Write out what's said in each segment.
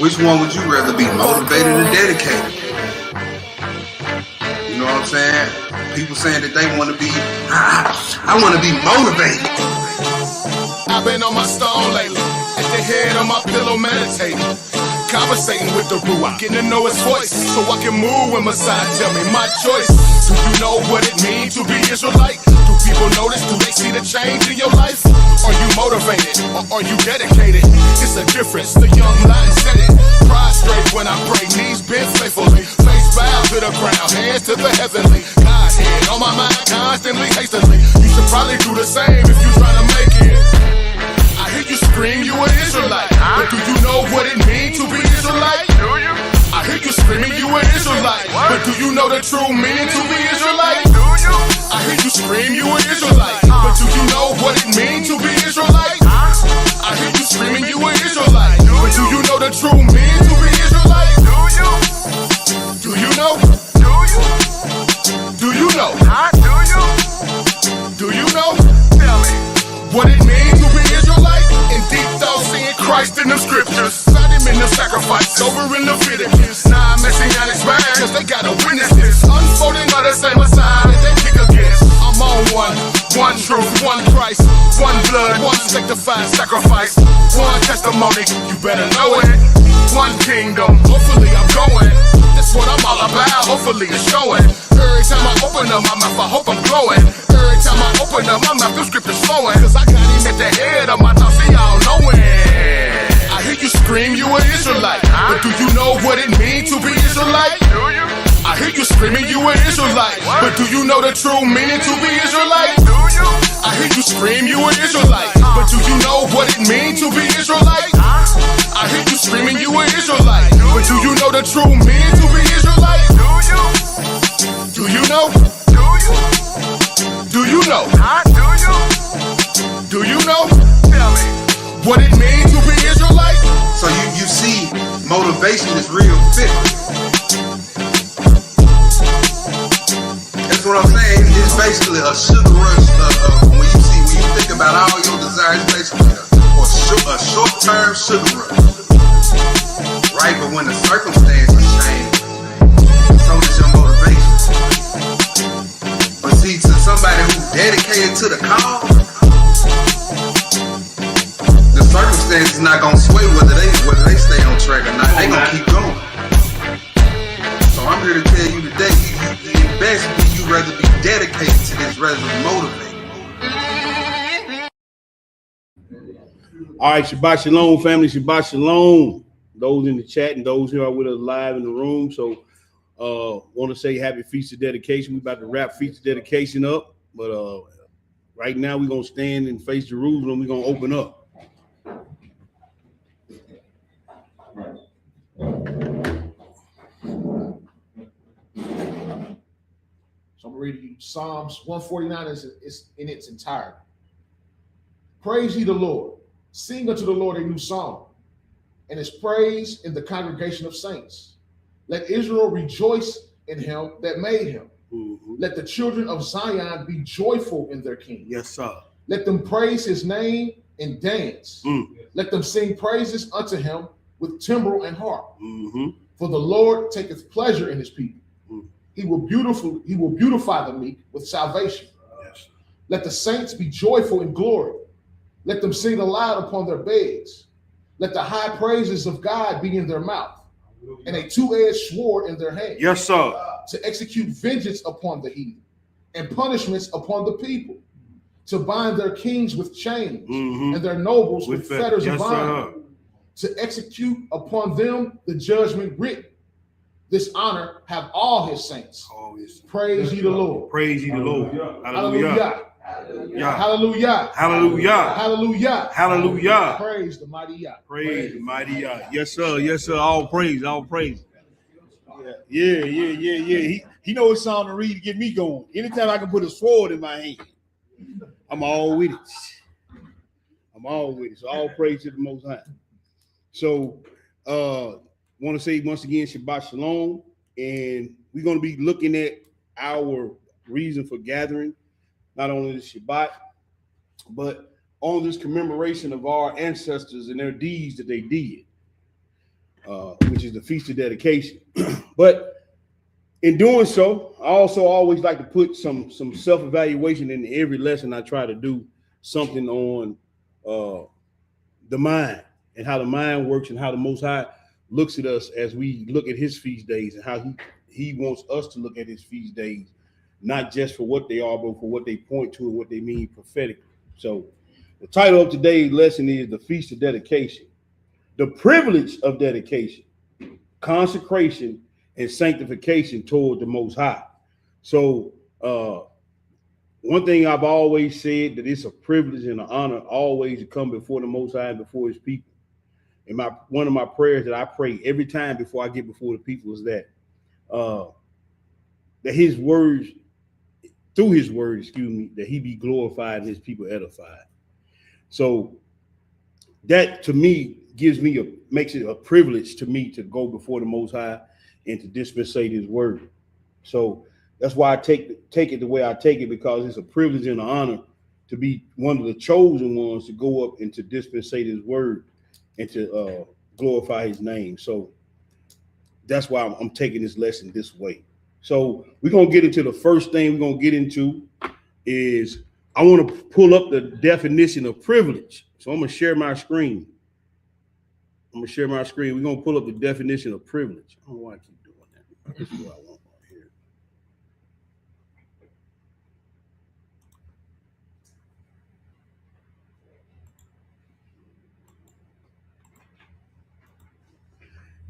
Which one would you rather be, motivated or dedicated? You know what I'm saying? People saying that they want to be, I want to be motivated. I've been on my stone lately, at the head on my pillow meditating, conversating with the Ruach, getting to know his voice, so I can move when Messiah tell me my choice. Do you know what it means to be Israelite? Do people notice? Do they see the change in your life? Are you motivated or are you dedicated? It's a difference, the young lion said it. Prostrate when I pray, knees bent faithfully, face bowed to the ground, hands to the heavenly. Godhead on my mind constantly, hastily. You should probably do the same if you're trying to make it. I hear you scream, you an Israelite, but do you know what it means to be Israelite? Do you? I hear you screaming, you an Israelite, but do you know the true meaning to be Israelite? Do you? I hear you scream, you an Israelite, but do you know what it means to be Israelite? I hear you screaming, you an Israelite, but do you know the true meaning to be Israelite? Do you? Do you know? Do you? Do you know? Do you? Do you know? Tell me what it means to be Israelite. In deep thought, seeing Christ in the scriptures, not him in the sacrifice, over in Leviticus. Nah, messianic man, cause they gotta witness this, unfolding by the same Messiah that they kick against. I'm on one truth, one Christ, one blood, one sanctified sacrifice, one testimony, you better know it. One kingdom, hopefully I'm going. That's what I'm all about, hopefully it's showing. Every time I open up my mouth, I hope I'm glowing. Every time I open up my mouth, the scripture's flowing. Cause I got him at the head of my thoughts, see y'all knowing. I hear you scream, you an Israelite, but do you know what it means to be Israelite? Do you? I hear you screaming, you an Israelite, but do you know the true meaning to be Israelite? Do you? I hear you scream, you an Israelite, but do you know what it means to be Israelite? I hear you screaming, you an Israelite, but do you know the true meaning to be Israelite? Do you? Do you know? Do you? Do you know? Do you? Do you know? Tell me what it means to be Israelite. So you see, motivation is real fit. That's what I'm saying. It's basically a sugar rush. When you think about all your desires, basically a short-term sugar rush, right? But when the circumstances change, so does your motivation. But see, to somebody who's dedicated to the cause, the circumstances not gonna sway whether they stay on track or not. They gonna keep going. So I'm here to tell you today, it best be you rather be dedicated to this rather than motivated. All right, Shabbat Shalom, family. Shabbat Shalom. Those in the chat and those who are with us live in the room. So, want to say happy Feast of Dedication. We're about to wrap Feast of Dedication up, but right now we're gonna stand and face Jerusalem. We're gonna open up. So I'm reading you Psalms 149 is in its entirety. Praise ye the Lord. Sing unto the Lord a new song, and his praise in the congregation of saints. Let Israel rejoice in him that made him. Mm-hmm. Let the children of Zion be joyful in their king. Yes, sir. Let them praise his name and dance. Let them sing praises unto him with timbrel and harp. Mm-hmm. For the Lord taketh pleasure in his people. He will beautify the meek with salvation. Yes. Let the saints be joyful in glory. Let them sing aloud upon their beds. Let the high praises of God be in their mouth, and a two-edged sword in their hand. Yes, sir. To execute vengeance upon the heathen, and punishments upon the people, to bind their kings with chains, and their nobles with fetters of iron, to execute upon them the judgment written. This honor have all his saints. Praise ye the Lord. Praise ye the Lord. Hallelujah. Hallelujah. Hallelujah. Hallelujah. Hallelujah. Hallelujah. Praise the mighty Yah. Praise the mighty Yah. Yes, sir. Yes, sir. All praise. All praise. Yeah. He knows it's song to read to get me going. Anytime I can put a sword in my hand, I'm all with it. So all praise to the Most High. So, want to say once again, Shabbat Shalom, and we're going to be looking at our reason for gathering, not only the Shabbat, but on this commemoration of our ancestors and their deeds that they did. which is the Feast of Dedication. But in doing so, I also always like to put some self-evaluation in every lesson I try to do, something on the mind and how the mind works and how the Most High looks at us as we look at his feast days, and how he wants us to look at his feast days, not just for what they are, but for what they point to and what they mean prophetically. So the title of today's lesson is the Feast of Dedication, the privilege of dedication, consecration, and sanctification toward the Most High. So one thing I've always said, that it's a privilege and an honor always to come before the Most High and before his people. And one of my prayers that I pray every time before I get before the people is that his words, through his word, that he be glorified and his people edified. So that to me makes it a privilege to me to go before the Most High and to dispensate his word. So that's why I take it the way I take it, because it's a privilege and an honor to be one of the chosen ones to go up and to dispensate his word and to glorify his name. So that's why I'm taking this lesson this way. So we're going to get into the first thing we're going to get into is I want to pull up the definition of privilege. So I'm going to share my screen. We're going to pull up the definition of privilege. I don't know why I keep doing that. This is what I want right here.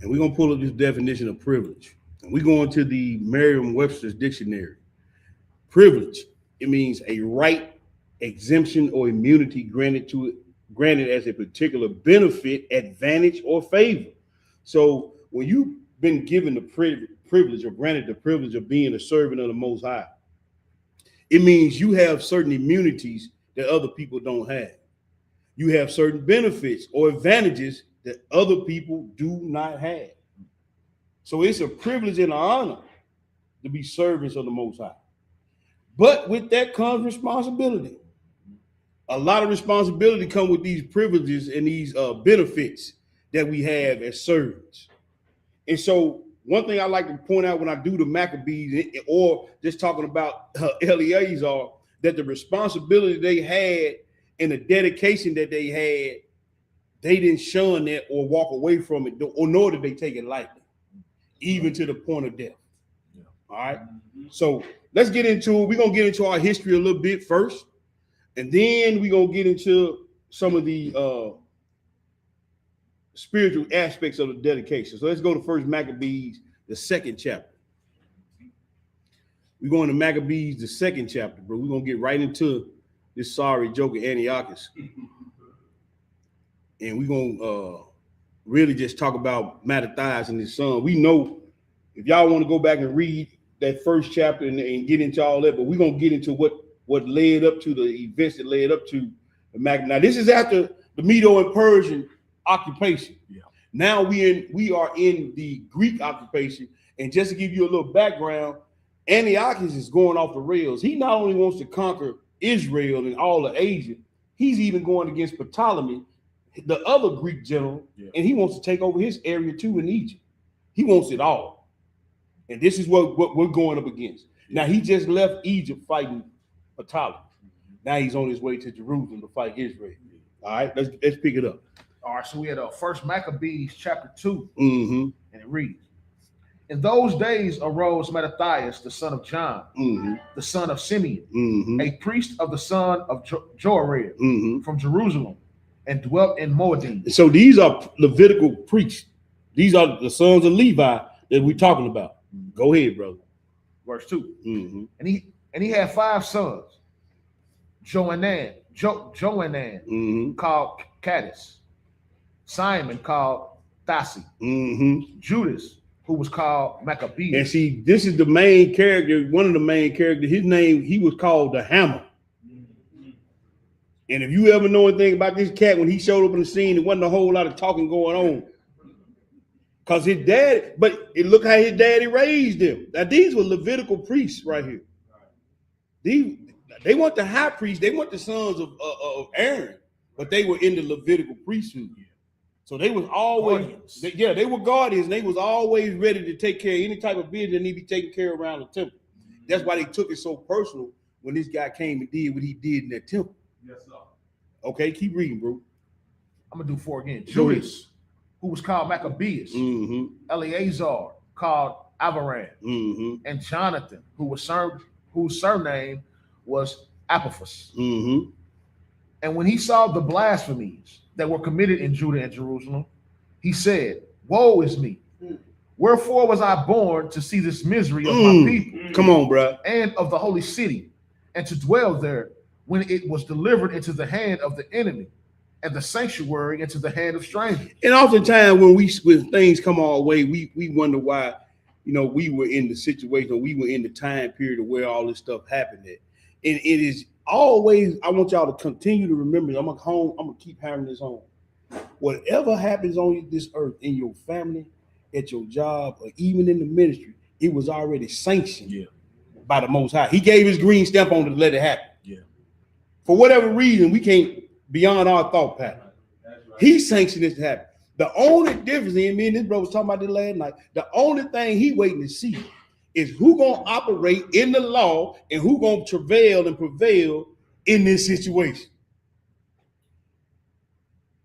And we're going to pull up this definition of privilege. And we're going to the Merriam-Webster's dictionary. Privilege, it means a right, exemption, or immunity granted as a particular benefit, advantage, or favor. So when you've been given the privilege or granted the privilege of being a servant of the Most High, it means you have certain immunities that other people don't have. You have certain benefits or advantages that other people do not have. So it's a privilege and an honor to be servants of the Most High. But with that comes responsibility. A lot of responsibility come with these privileges and these benefits that we have as servants. And so one thing I like to point out when I do the Maccabees, or just talking about Eleazar, that the responsibility they had and the dedication that they had, they didn't shun that or walk away from it, or nor did they take it lightly, even to the point of death. Yeah. All right. So let's get into it. We're going to get into our history a little bit first, and then we're going to get into some of the spiritual aspects of the dedication. So let's go to First Maccabees, the second chapter. We're going to Maccabees, the second chapter, bro. We're going to get right into this sorry joke of Antiochus. And we're going to really just talk about Mattathias and his son. We know, if y'all want to go back and read that first chapter and get into all that, but we're going to get into what led up to the events that led up to the Maccabees. Now, this is after the Medo and Persian occupation. Yeah. Now we are in the Greek occupation. And just to give you a little background, Antiochus is going off the rails. He not only wants to conquer Israel and all of Asia, he's even going against Ptolemy, the other Greek general, and he wants to take over his area too in Egypt. He wants it all. And this is what we're going up against. Now, he just left Egypt fighting Ptolemy. Now he's on his way to Jerusalem to fight Israel. All right, let's pick it up. All right, so we had First Maccabees chapter 2, and it reads, "In those days arose Mattathias, the son of John, the son of Simeon, a priest of the son of Joarib, from Jerusalem, and dwelt in Moadim." So these are Levitical priests. These are the sons of Levi that we're talking about. Go ahead, brother. Verse 2. And he had 5 sons: Johanan, called Cadiz, Simon called Thasi, Judas, who was called Maccabeus. And see, this is the main character, one of the main characters. His name, he was called the Hammer. And if you ever know anything about this cat, when he showed up in the scene, there wasn't a whole lot of talking going on. Because his dad, but look how his daddy raised him. Now, these were Levitical priests right here. They weren't the high priests, they weren't the sons of Aaron, but they were in the Levitical priesthood. So they was always, they were guardians. They was always ready to take care of any type of business that need to be taken care of around the temple. That's why they took it so personal when this guy came and did what he did in that temple. Yes, sir. Okay, keep reading, bro. I'm gonna do 4 again. Judas, who was called Maccabeus, Eleazar, called Avaran, and Jonathan, whose surname was Apophis. And when he saw the blasphemies that were committed in Judah and Jerusalem, he said, "Woe is me! Wherefore was I born to see this misery of my people? Come on, bro. And of the holy city, and to dwell there when it was delivered into the hand of the enemy, and the sanctuary into the hand of strangers." And oftentimes when things come our way, we wonder why, we were in the situation, or we were in the time period of where all this stuff happened at. And it is always, I want y'all to continue to remember, I'm gonna keep having this home. Whatever happens on this earth, in your family, at your job, or even in the ministry, it was already sanctioned by the Most High. He gave his green stamp on it to let it happen. For whatever reason, we can't, beyond our thought pattern. He sanctioned this to happen. The only difference, and me and this brother was talking about this last night, the only thing he waiting to see is who gonna operate in the law and who gonna travail and prevail in this situation.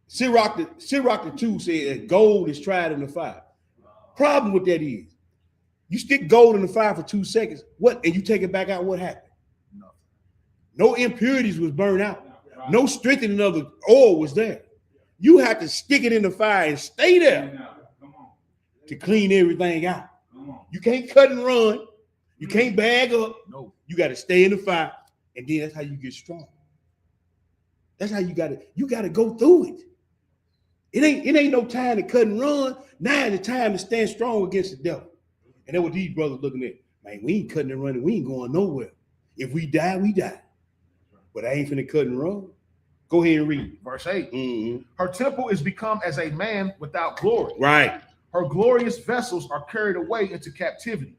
Sirach the 2 said that gold is tried in the fire. Problem with that is, you stick gold in the fire for 2 seconds, and you take it back out, what happened? No impurities was burned out. No strengthening of the oil was there. You have to stick it in the fire and stay there to clean everything out. You can't cut and run. You can't bag up. No. You got to stay in the fire, and then that's how you get strong. That's how you got to go through it. It ain't no time to cut and run. Now is the time to stand strong against the devil. And that's what these brothers looking at. Man, we ain't cutting and running. We ain't going nowhere. If we die, we die. But I ain't finna cut and run. Go ahead and read. Verse 8. Her temple is become as a man without glory. Right. Her glorious vessels are carried away into captivity.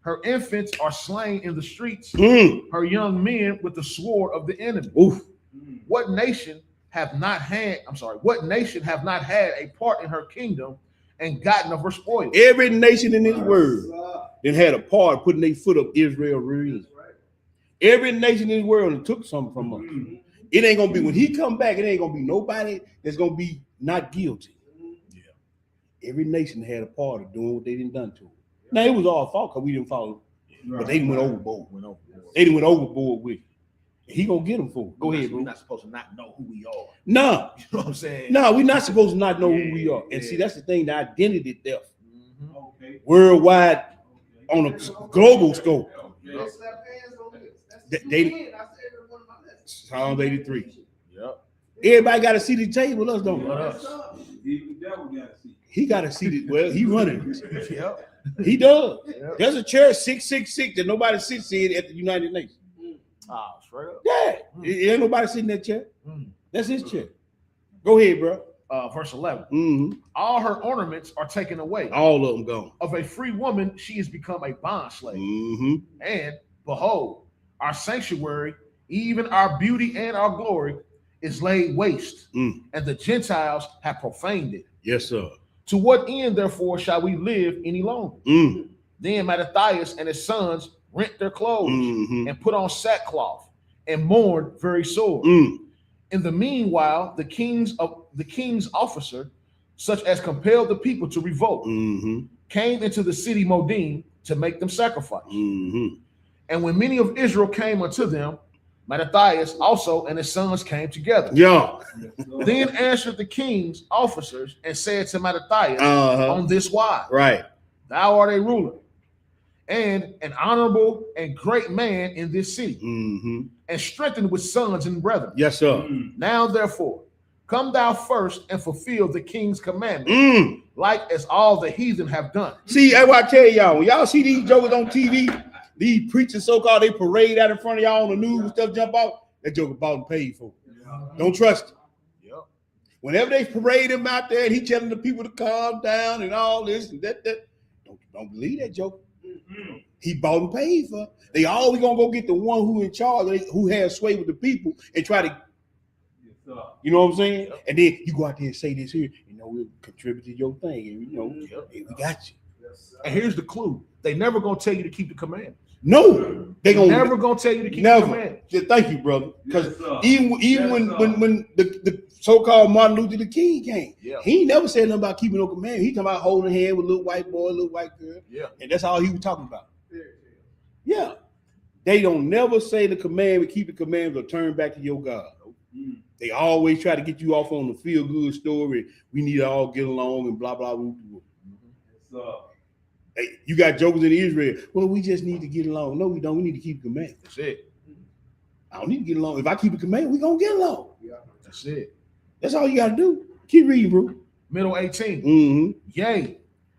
Her infants are slain in the streets. Her young men with the sword of the enemy. Oof. What nation have not had a part in her kingdom and gotten of her spoil? Every nation in this world then had a part putting their foot up Israel rear. Every nation in this world took something from us. It ain't gonna be, when he come back, it ain't gonna be nobody that's gonna be not guilty. Every nation had a part of doing what they didn't done to it. Now it was our fault because we didn't follow, but they went overboard. They didn't went overboard with it. He gonna get them for it. Go ahead, bro. We're not supposed to not know who we are. No, you know what I'm saying? No, we're not supposed to not know who we are. And see, that's the thing, the identity theft. Worldwide, on a global scope. Psalms 83. Yep. Everybody got a seat at the table with us, don't we? He got a seat. Well, he running. Yep. He does. Yep. There's a chair 666 that nobody sits in at the United Nations. Straight up. Yeah. Ain't nobody sitting in that chair. That's his chair. Go ahead, bro. Verse 11. All her ornaments are taken away. All of them gone. Of a free woman, she has become a bond slave. And behold, our sanctuary, even our beauty and our glory, is laid waste, and the Gentiles have profaned it. Yes, sir. To what end, therefore, shall we live any longer? Then Mattathias and his sons rent their clothes and put on sackcloth and mourned very sore. In the meanwhile, the king's officer, such as compelled the people to revolt, came into the city Modim to make them sacrifice. And when many of Israel came unto them, Mattathias also and his sons came together. Then answered the king's officers and said to Mattathias on this wise, thou art a ruler and an honorable and great man in this city, and strengthened with sons and brethren. Yes, sir. Now, therefore, come thou first and fulfill the king's commandment, like as all the heathen have done. See, that's what I tell y'all. When y'all see these jokers on TV, these preachers, so-called, they parade out in front of y'all on the news and stuff, jump out, that joker bought and paid for. Don't trust him. Whenever they parade him out there and he telling the people to calm down and all this and that, don't believe that joker. He bought and paid for. They always gonna go get the one who in charge, who has sway with the people, and try to, you know what I'm saying? And then you go out there and say this here, and we'll contribute to your thing, and hey, we got you. And here's the clue: they never gonna tell you to keep the commandments. No, they never gonna tell you to keep the commandments. Yeah, thank you, brother. Because even when the so-called Martin Luther King came, he ain't never said nothing about keeping no commandments. He talking about holding hand with a little white boy, a little white girl, and that's all he was talking about. Yeah, they don't never say the commandment, keep the commandments, or turn back to your God. They always try to get you off on the feel-good story. We need to all get along and blah blah blah. Hey, you got jokers in Israel. Well, we just need to get along. No, we don't. We need to keep the commandments. That's it. I don't need to get along. If I keep a commandment, we gonna get along. That's it. That's all you gotta do. Keep reading, bro. Middle 18. Mm-hmm. Yea,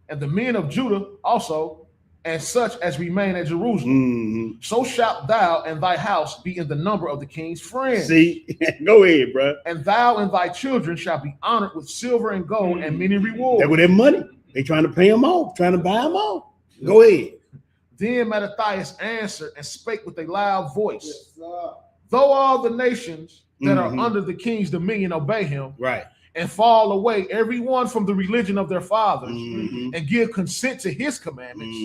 and the men of Judah also, and such as remain at Jerusalem. Mm-hmm. So shalt thou and thy house be in the number of the king's friends. See, go ahead, bro. And thou and thy children shall be honored with silver and gold and many rewards. That with their money. They trying to pay them off, trying to buy them off. Go ahead. Then Mattathias answered and spake with a loud voice. Though all the nations that are under the king's dominion obey him, right, and fall away, every one from the religion of their fathers, and give consent to his commandments,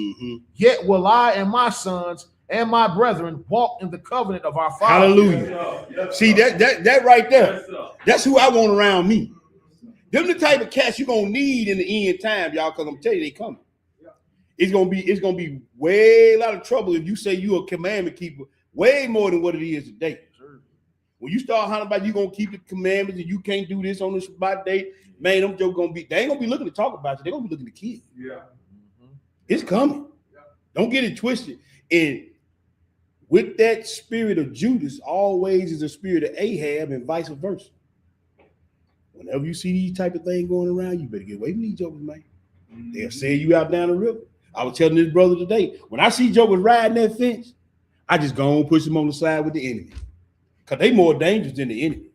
yet will I and my sons and my brethren walk in the covenant of our fathers. Hallelujah. See, that right there, that's who I want around me. Them the type of cats you're gonna need in the end time, y'all, because I'm telling you, they coming. It's gonna be way a lot of trouble if you say you're a commandment keeper, way more than what it is today. When you start hunting about you gonna keep the commandments and you can't do this on the Shabbat day, man, them jokes they ain't gonna be looking to talk about you. They're gonna be looking to kill you. It's coming. Don't get it twisted. And with that spirit of Judas, always is a spirit of Ahab, and vice versa. Whenever you see these type of things going around, you better get away from these jokers, man. They'll sell you out down the river. I was telling this brother today, when I see jokers riding that fence, I just go and push them on the side with the enemy. Because they more dangerous than the enemy.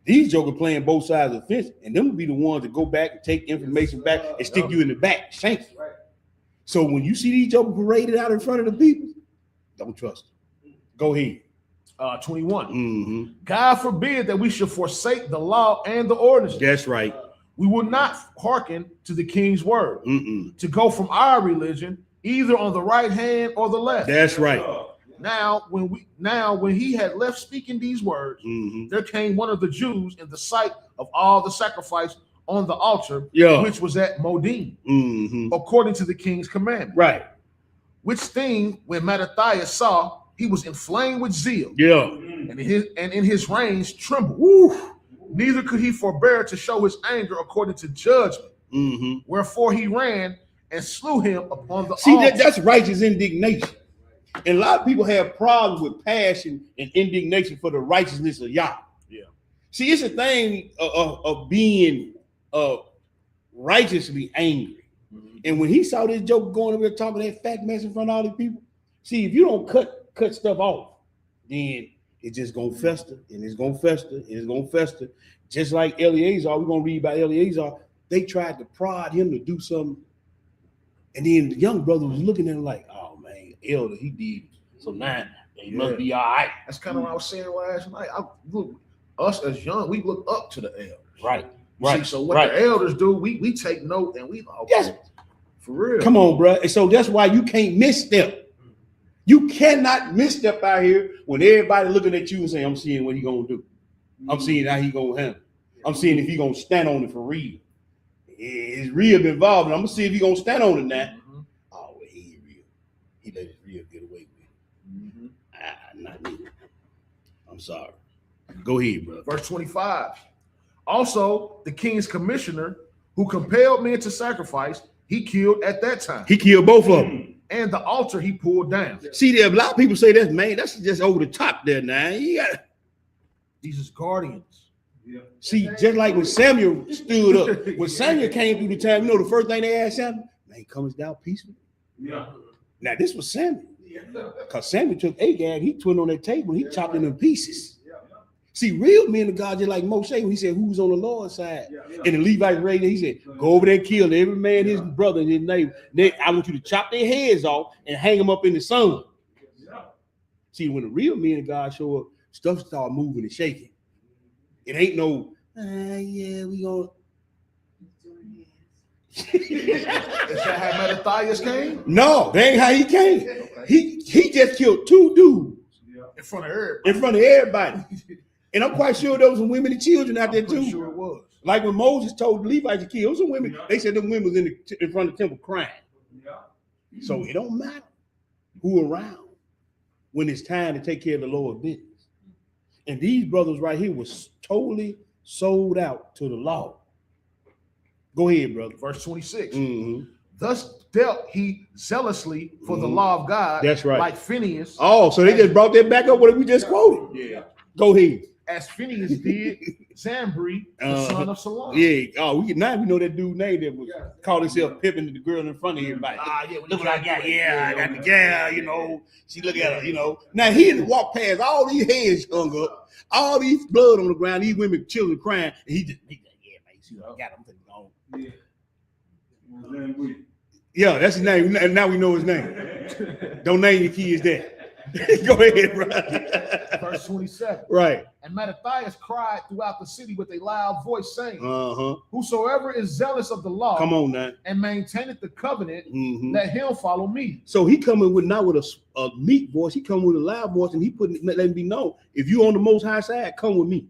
These jokers playing both sides of the fence, and them will be the ones that go back and take information back and stick you in the back, shank you. So when you see these jokers paraded out in front of the people, don't trust them. Go ahead. 21. God forbid that we should forsake the law and the ordinances. That's right. We will not hearken to the king's word to go from our religion either on the right hand or the left. That's right. Now, when he had left speaking these words, there came one of the Jews in the sight of all the sacrifice on the altar, which was at Modin, according to the king's commandment. Right. Which thing, when Mattathias saw, he was inflamed with zeal. And in his reins trembled. Neither could he forbear to show his anger according to judgment. Wherefore he ran and slew him upon the altar. That's righteous indignation. And a lot of people have problems with passion and indignation for the righteousness of Yah. See, it's a thing of being righteously angry. And when he saw this joke going over there talking that fat mess in front of all these people, see, if you don't cut stuff off, then it's just gonna fester and it's gonna fester and it's gonna fester. Just like Eleazar, we're gonna read about Eleazar. They tried to prod him to do something, and then the young brother was looking at him like, "Oh man, elder, he did so now he must be all right." That's kind of what I was saying last night. Us as young, we look up to the elders. Right. See, so what the elders do, we take note and we for real. Come on, bro. And so that's why you can't misstep. You cannot misstep out here when everybody looking at you and saying, "I'm seeing what he gonna do. I'm seeing how he gonna handle. I'm seeing if he gonna stand on it for real. It's real involved. And I'm gonna see if he gonna stand on it now." Oh, he ain't real. He let his real get away with it. Not me. I'm sorry. Go ahead, bro. Verse 25. Also, the king's commissioner who compelled men to sacrifice, he killed at that time. He killed both of them. And the altar he pulled down. See, there a lot of people say that's just over the top there now. These is guardians. See, just like when Samuel stood up, when Samuel came through the time, the first thing they asked Samuel, "Man, comest thou peaceful?" Now this was Samuel, because Samuel took Agag, he put it on that table, he chopped it in pieces. See, real men of God, just like Moshe, when he said, "Who's on the Lord's side?" And the Levites raised, he said, "Go over there and kill every man, his brother, and his neighbor. Then I want you to chop their heads off and hang them up in the sun." See, when the real men of God show up, stuff start moving and shaking. It ain't no, we gonna. Is that how Mattathias came? No, that ain't how he came. He just killed 2 dudes In front of everybody. in front of everybody. And I'm quite sure there was some women and children out there too. Sure it was. Like when Moses told the Levites to kill some women, they said the women was in front of the temple crying. So it don't matter who around when it's time to take care of the Lord's business. And these brothers right here was totally sold out to the law. Go ahead, brother. Verse 26. Mm-hmm. Thus dealt he zealously for the law of God. That's right. Like Phineas. Oh, so they just brought that back up what we just quoted. Yeah. Go ahead. As Phineas did Zambri, the son of Salon. Yeah. Oh, now we know that dude's name that was called himself pimping the girl in front of everybody. Yeah, Look what I got. Yeah, I got the gal, you know. She look at her, you know. Now he had to walk past all these heads hung up, all these blood on the ground, these women, children crying, and he like, yeah, man, see what I got him on. Yeah, that's his name. Now we know his name. Don't name your kids that. Go ahead, bro. Verse 27. Right. And Mattathias cried throughout the city with a loud voice, saying, Uh-huh. Whosoever is zealous of the law, come on now, and maintaineth the covenant, mm-hmm. let him follow me. So he coming with not with a meek voice, he coming with a loud voice, and he letting it be known. If you on the most high side, come with me.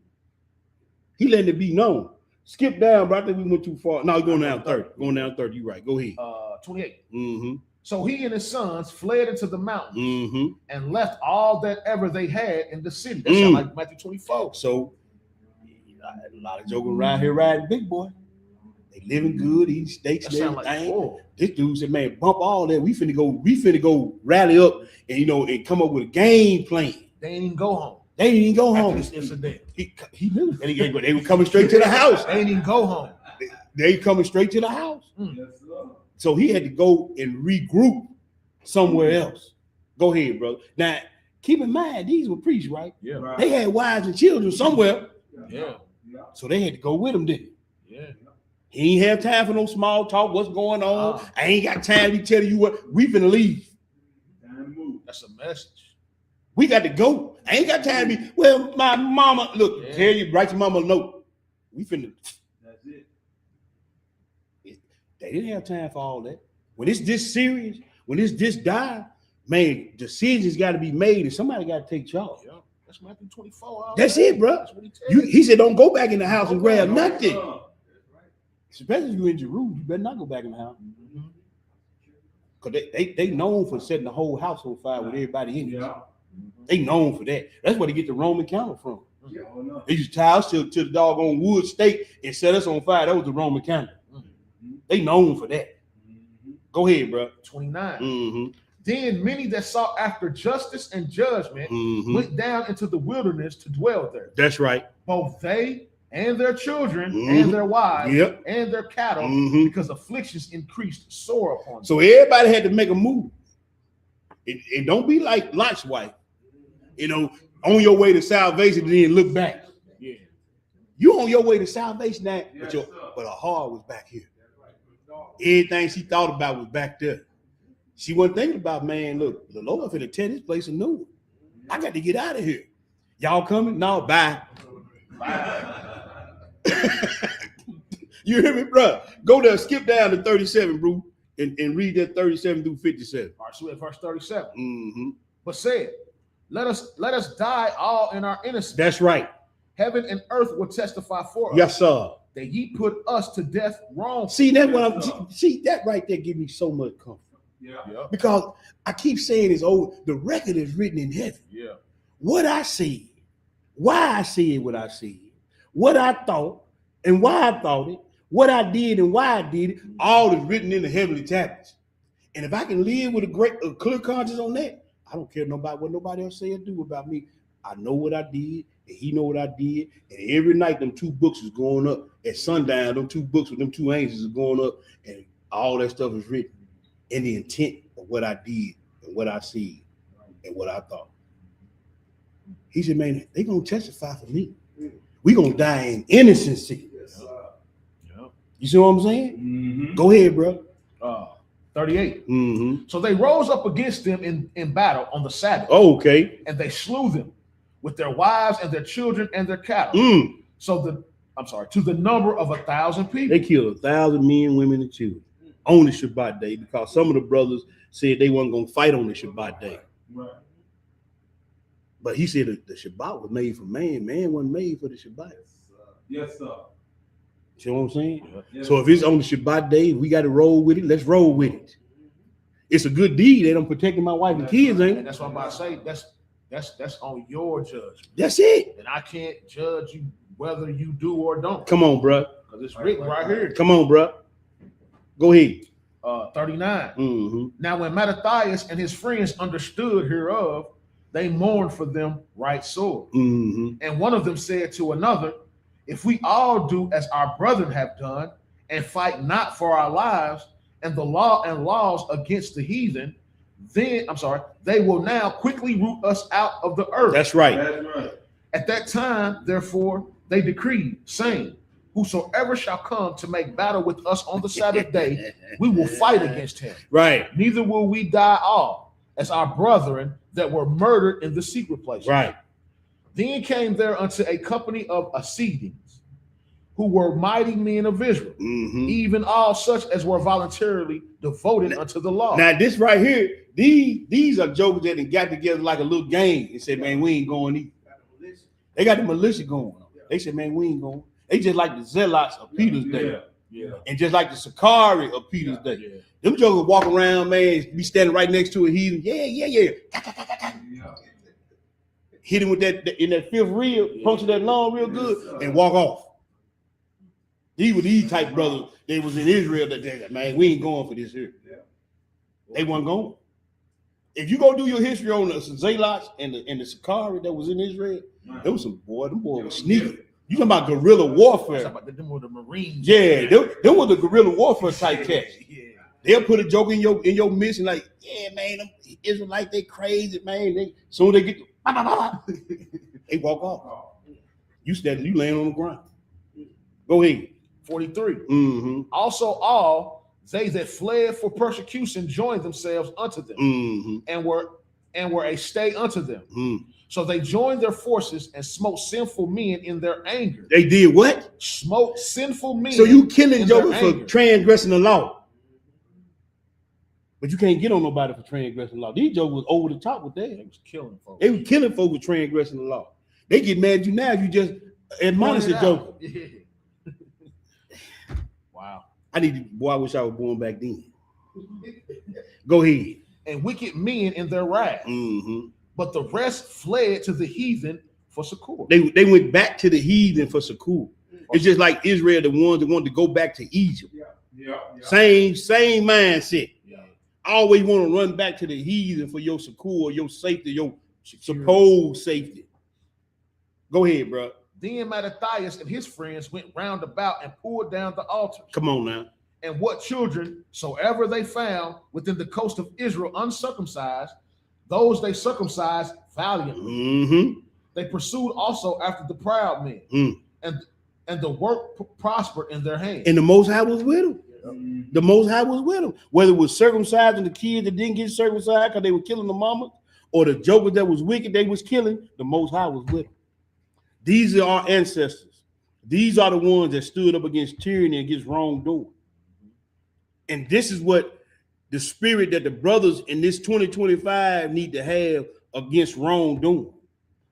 He letting it be known. Skip down, but I think we went too far. No, going down 30. Going down 30. You right. Go ahead. 28. Mm-hmm. So he and his sons fled into the mountains mm-hmm. and left all that ever they had in the city. That sound like Matthew 24. So a lot of jokers around here riding big boy. They living good, eating steaks and everything. Like, this dude said, "Man, bump all that. We finna go rally up and and come up with a game plan." They ain't even go home. They didn't even go home. He knew. They were coming straight to the house. They didn't even go home. They coming straight to the house. So he had to go and regroup somewhere else. Go ahead, brother. Now, keep in mind, these were priests, right? Yeah. Right. They had wives and children somewhere. Yeah. So they had to go with them, didn't they? Yeah. He ain't have time for no small talk. What's going on? I ain't got time to tell you what. We finna leave. That's a message. We got to go. I ain't got time to be, well, my mama, look, tell you, write your mama a note. We finna. That's it. They didn't have time for all that. When it's this serious, when it's this dire, man, decisions got to be made and somebody got to take charge. Yeah. That's Matthew 24. That's it, bro. That's what he said, don't go back in the house and grab nothing. Especially if you're in Jerusalem, you better not go back in the house. Because they known for setting the whole house on fire with everybody in it. Yeah. They known for that. That's where they get the Roman counter from. Yeah. They used to tie us to the doggone wood stake and set us on fire. That was the Roman counter. They known for that. Go ahead, bro. 29. Then many that sought after justice and judgment went down into the wilderness to dwell there. That's right. Both they and their children and their wives and their cattle, because afflictions increased sore upon them. So everybody had to make a move. It don't be like Lot's wife, on your way to salvation, then look back. Yeah, you on your way to salvation now, but her heart was back here. Everything she thought about was back there. She wasn't thinking about, man, look, the Lord finna tear this place anew. I got to get out of here. Y'all coming? No, bye. You hear me, bro? Go there, skip down to 37, bro, and read that 37 through 57. All right, so at verse 37. But said, let us die all in our innocence. That's right. Heaven and earth will testify for us. Yes, sir. That ye put us to death wrong. See, that's what see that right there give me so much comfort. Yeah. Because I keep saying the record is written in heaven. Yeah. What I see, why I said what I said, what I thought and why I thought it, what I did and why I did it, all is written in the heavenly tablets. And if I can live with a clear conscience on that, I don't care what nobody else say or do about me. I know what I did, and he know what I did. And every night, them 2 books is going up. At sundown, them 2 books with them 2 angels is going up, and all that stuff is written in the intent of what I did and what I see and what I thought. He said, man, they gonna testify for me. We gonna die in innocency. You see what I'm saying? Go ahead, bro. 38. So they rose up against them in battle on the Sabbath. Oh, okay. And they slew them with their wives and their children and their cattle. So to the number of 1,000 people. They killed 1,000 men, women, and children on the Shabbat day because some of the brothers said they weren't going to fight on the Shabbat day. Right. But he said the Shabbat was made for man. Man wasn't made for the Shabbat. Yes, sir. You know what I'm saying? Yes, so if it's on the Shabbat day, we got to roll with it. Let's roll with it. It's a good deed that I'm protecting my wife and kids, ain't And it? that's what I'm about to say. That's on your judgment. That's it. And I can't judge you whether you do or don't. Come on, bro. Because it's written right here. Come on, bro. Go ahead. 39. Mm-hmm. Now, when Mattathias and his friends understood hereof, they mourned for them right sore. Mm-hmm. And one of them said to another, if we all do as our brethren have done, and fight not for our lives, and the law and laws against the heathen, then they will now quickly root us out of the earth. That's right. That's right. At that time, therefore, they decreed, saying, whosoever shall come to make battle with us on the Sabbath day, we will fight against him. Right. Neither will we die all, as our brethren that were murdered in the secret place. Right. Then came there unto a company of Assyrians, who were mighty men of Israel, Mm-hmm. even all such as were voluntarily devoted unto the law. Now this right here, these are jokers that done got together like a little gang and said, man, we ain't going either. They got the militia going. They said, man, we ain't going. They just like the zealots of Peter's day. Yeah. And just like the Sakari of Peter's day. Yeah. Them jokers walk around, man, be standing right next to a heathen. Yeah. Hit him with that in that fifth reel, puncture that lung real good, and walk off. These were these type brothers. They was in Israel that day. Man, we ain't going for this here. They wasn't going. If you go do your history on the zealots and the Sakari that was in Israel, there was some boy. Them boys were sneaky. You talking about guerrilla warfare? Them were the Marines. Yeah, them was the guerrilla warfare type cats. Yeah. They'll put a joke in your mission like, yeah, man, them Israelites, they crazy, man. They soon they get they walk off. You standing, you laying on the ground. Go ahead. 43. Mm-hmm. Also all they that fled for persecution joined themselves unto them, Mm-hmm. and were a stay unto them. Mm-hmm. So they joined their forces and smote sinful men in their anger. They did what? Smote sinful men. So you killing in jokers their for anger. transgressing the law. But you can't get on nobody for transgressing the law. These jokers was over the top with that. They was killing folks. They were killing folks with transgressing the law. They get mad at you now if you just admonish the joker. Yeah. Wow. I wish I was born back then. Go ahead. And wicked men in their wrath. Mm-hmm. But the rest fled to the heathen for succor. They went back to the heathen for succor. It's just like Israel, the ones that wanted to go back to Egypt. Yeah. Same mindset. Yeah. Always want to run back to the heathen for your succor, your safety, your supposed safety. Go ahead, bro. Then Mattathias and his friends went round about and pulled down the altars. Come on now. And what children soever they found within the coast of Israel uncircumcised, those they circumcised valiantly. Mm-hmm. They pursued also after the proud men, and the work prospered in their hands. And the Most High was with them. The Most High was with them. Whether it was circumcising the kids that didn't get circumcised because they were killing the mama, or the jokers that was wicked they was killing, the Most High was with them. These are our ancestors. These are the ones that stood up against tyranny and against wrongdoing. And this is what the spirit that the brothers in this 2025 need to have against wrongdoing.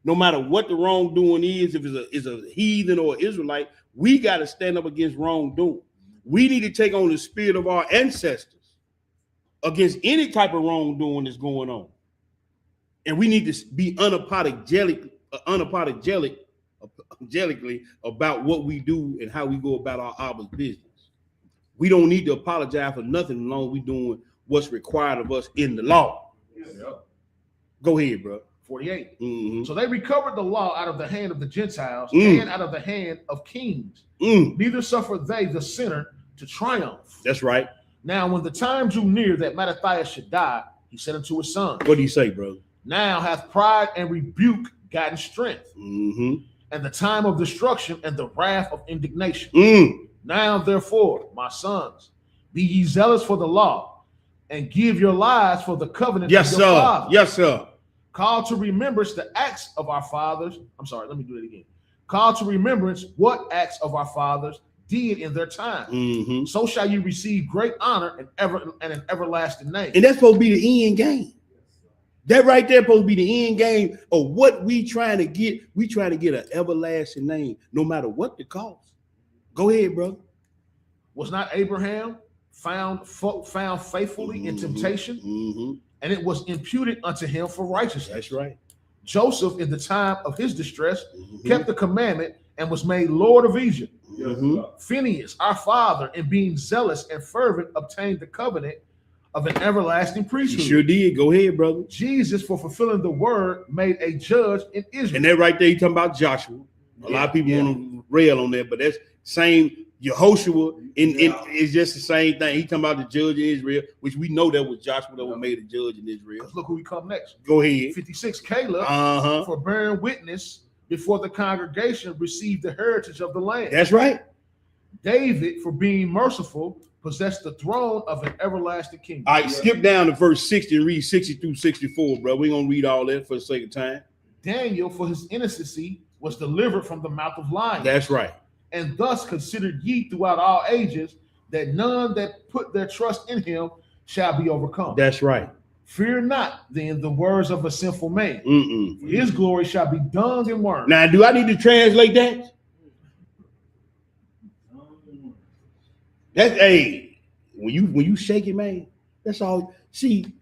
No matter what the wrongdoing is, if it's a heathen or Israelite, we got to stand up against wrongdoing. We need to take on the spirit of our ancestors against any type of wrongdoing that's going on. And we need to be unapologetically about what we do and how we go about our Abba's business. We don't need to apologize for nothing as long as we're doing what's required of us in the law. Yep. Go ahead, bro. 48. Mm-hmm. So they recovered the law out of the hand of the Gentiles and out of the hand of kings. Neither suffered they the sinner to triumph. That's right. Now, when the time drew near that Mattathias should die, he said unto his son, What do you say, bro? now hath pride and rebuke gotten strength, Mm-hmm. and the time of destruction and the wrath of indignation. Now, therefore, my sons, be ye zealous for the law, and give your lives for the covenant Yes, of your sir. fathers. Yes, sir. Call to remembrance the acts of our fathers. I'm sorry, let me do it again. call to remembrance what acts of our fathers did in their time. So shall you receive great honor and an everlasting name. And that's supposed to be the end game. That right there supposed to be the end game of what we trying to get. We trying to get an everlasting name, no matter what the cost. Go ahead, brother. Was not Abraham found faithfully in temptation? And it was imputed unto him for righteousness. That's right. Joseph, in the time of his distress, kept the commandment and was made Lord of Egypt. Phineas, our father, in being zealous and fervent, obtained the covenant of an everlasting priesthood. You sure did. Go ahead, brother. Jesus, for fulfilling the word, made a judge in Israel. And that right there, you talking about Joshua. A lot of people want to rail on that, but that's same Yehoshua. It's just the same thing. He talking about the judge in Israel, which we know that was Joshua that was made a judge in Israel. Look who we come next. Go ahead. 56, Caleb, for bearing witness before the congregation, received the heritage of the land. That's right. David, for being merciful, possessed the throne of an everlasting kingdom. All right, skip down to verse 60 and read 60 through 64, bro. We're going to read all that for the sake of time. Daniel, for his innocency, was delivered from the mouth of lions. That's right. And thus considered ye throughout all ages that none that put their trust in him shall be overcome. That's right. Fear not, then, the words of a sinful man. For his glory shall be dung and worm. Now, do I need to translate that? That's when you shake it, man. That's all. See,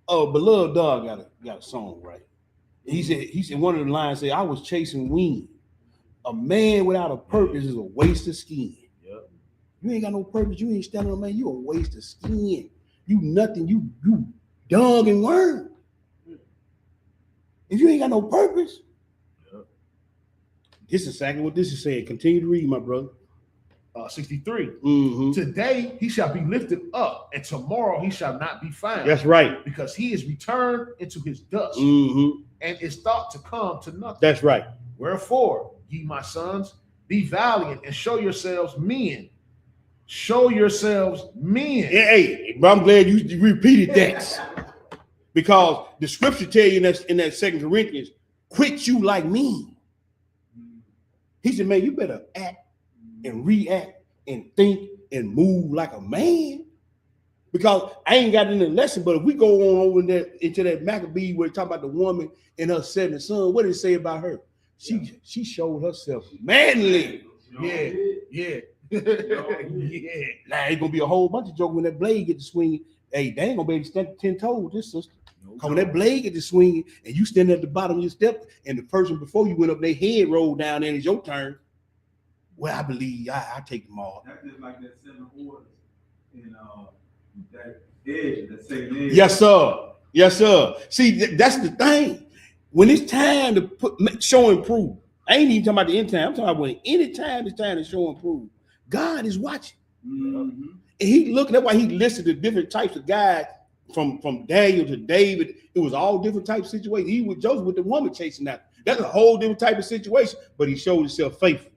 Beloved Dog got a song, right? He said one of the lines said, "I was chasing wind. A man without a purpose is a waste of skin." Yep. You ain't got no purpose. You ain't standing on, man. You a waste of skin. You nothing. You dung and worm. If you ain't got no purpose, this is exactly what this is saying. Continue to read, my brother. 63. Today he shall be lifted up, and tomorrow he shall not be found. That's right. Because he is returned into his dust, and is thought to come to nothing. That's right. Wherefore, ye my sons, be valiant and show yourselves men. Show yourselves men. Hey, bro, I'm glad you repeated that. Because the scripture tell you in that 2 Corinthians, quit you like me. He said, man, you better act and react and think and move like a man. Because I ain't got in the lesson, but if we go on over into that Maccabee where it talk about the woman and her 7th son, what did it say about her? She showed herself manly. Yeah. Now it's gonna be a whole bunch of jokes when that blade get to swinging. Hey, they ain't gonna be able to stand 10 toes, this sister. Because when that blade get to swinging and you stand at the bottom of your step and the person before you went up, their head rolled down and it's your turn. Well, I believe I take them all. That's just like that 7 orders in that edge, that 2nd edge. Yes, sir. Yes, sir. See, that's the thing. When it's time to show and prove, I ain't even talking about the end time. I'm talking about when any time it's time to show and prove. God is watching. And he looking. That's why he listed the different types of guys from Daniel to David. It was all different types of situations. He was Joseph with the woman chasing after. That's a whole different type of situation, but he showed himself faithful.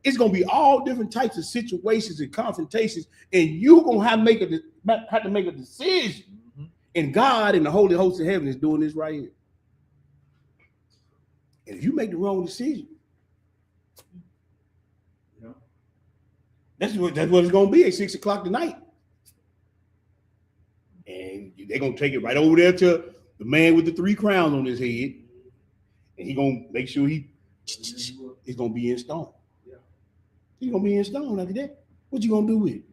It's gonna be all different types of situations and confrontations, and you're gonna have to make a decision. And God and the Holy Host of Heaven is doing this right here. And if you make the wrong decision, that's what it's gonna be at 6 o'clock tonight. And they're gonna take it right over there to the man with the 3 crowns on his head, and he's gonna make sure it's gonna be in stone. He's gonna be in stone after that. What you gonna do with it?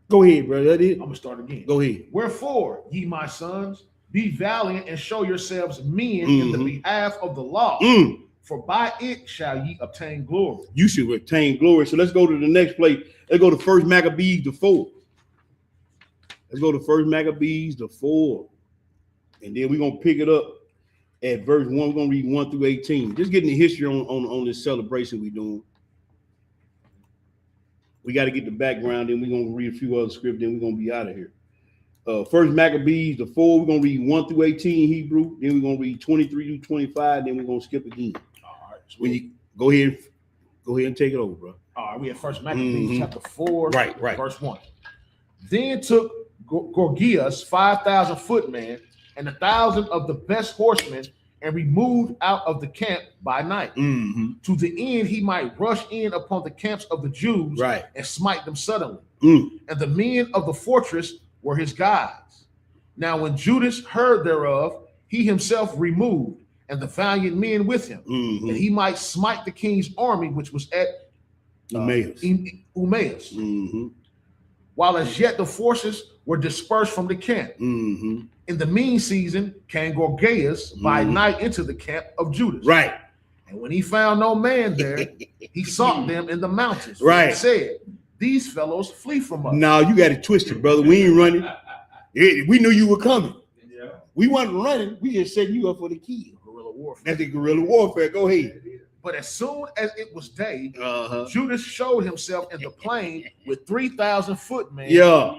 Go ahead, brother. I'm gonna start again. Go ahead. Wherefore, ye my sons, be valiant and show yourselves men in the behalf of the law. For by it shall ye obtain glory. You should obtain glory. So let's go to the next place. Let's go to 1 Maccabees 4. Let's go to 1 Maccabees 4. And then we're gonna pick it up at verse 1. We're gonna read 1 through 18. Just getting the history on this celebration we're doing. We got to get the background, then we're going to read a few other scripts, then we're going to be out of here. 1 Maccabees 4, we're going to read 1 through 18 Hebrew, then we're going to read 23 through 25, then we're going to skip again. All right. So when you go ahead and take it over, bro. All right, we have 1 Maccabees chapter 4, right. verse 1. Then took Gorgias 5,000 footmen and 1,000 of the best horsemen and removed out of the camp by night, to the end he might rush in upon the camps of the Jews, Right. and smite them suddenly. Mm. And the men of the fortress were his guides. Now when Judas heard thereof, he himself removed, and the valiant men with him, that he might smite the king's army which was at Emmaus, while as yet the forces were dispersed from the camp. In the mean season came Gorgias by night into the camp of Judas. Right. And when he found no man there, he sought them in the mountains. Right. And said, these fellows flee from us. No, you got it twisted, brother. We ain't running. We knew you were coming. Yeah. We wasn't running. We just setting you up for the kill. Guerrilla warfare. That's the guerrilla warfare. Go ahead. But as soon as it was day, Judas showed himself in the plain with 3,000 footmen,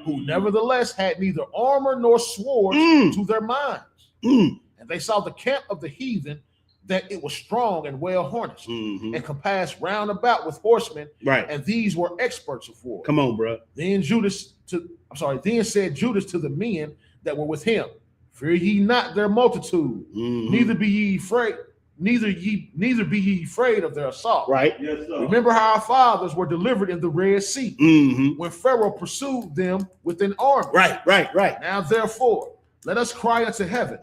who nevertheless had neither armor nor swords to their minds. And they saw the camp of the heathen, that it was strong and well harnessed, and compassed round about with horsemen, Right. and these were experts of war. Come on, bro. Then said Judas to the men that were with him, fear ye not their multitude, neither be ye afraid. Neither be ye afraid of their assault. Right. Yes, sir. Remember how our fathers were delivered in the Red Sea, when Pharaoh pursued them with an army. Right. Now therefore, let us cry unto heaven.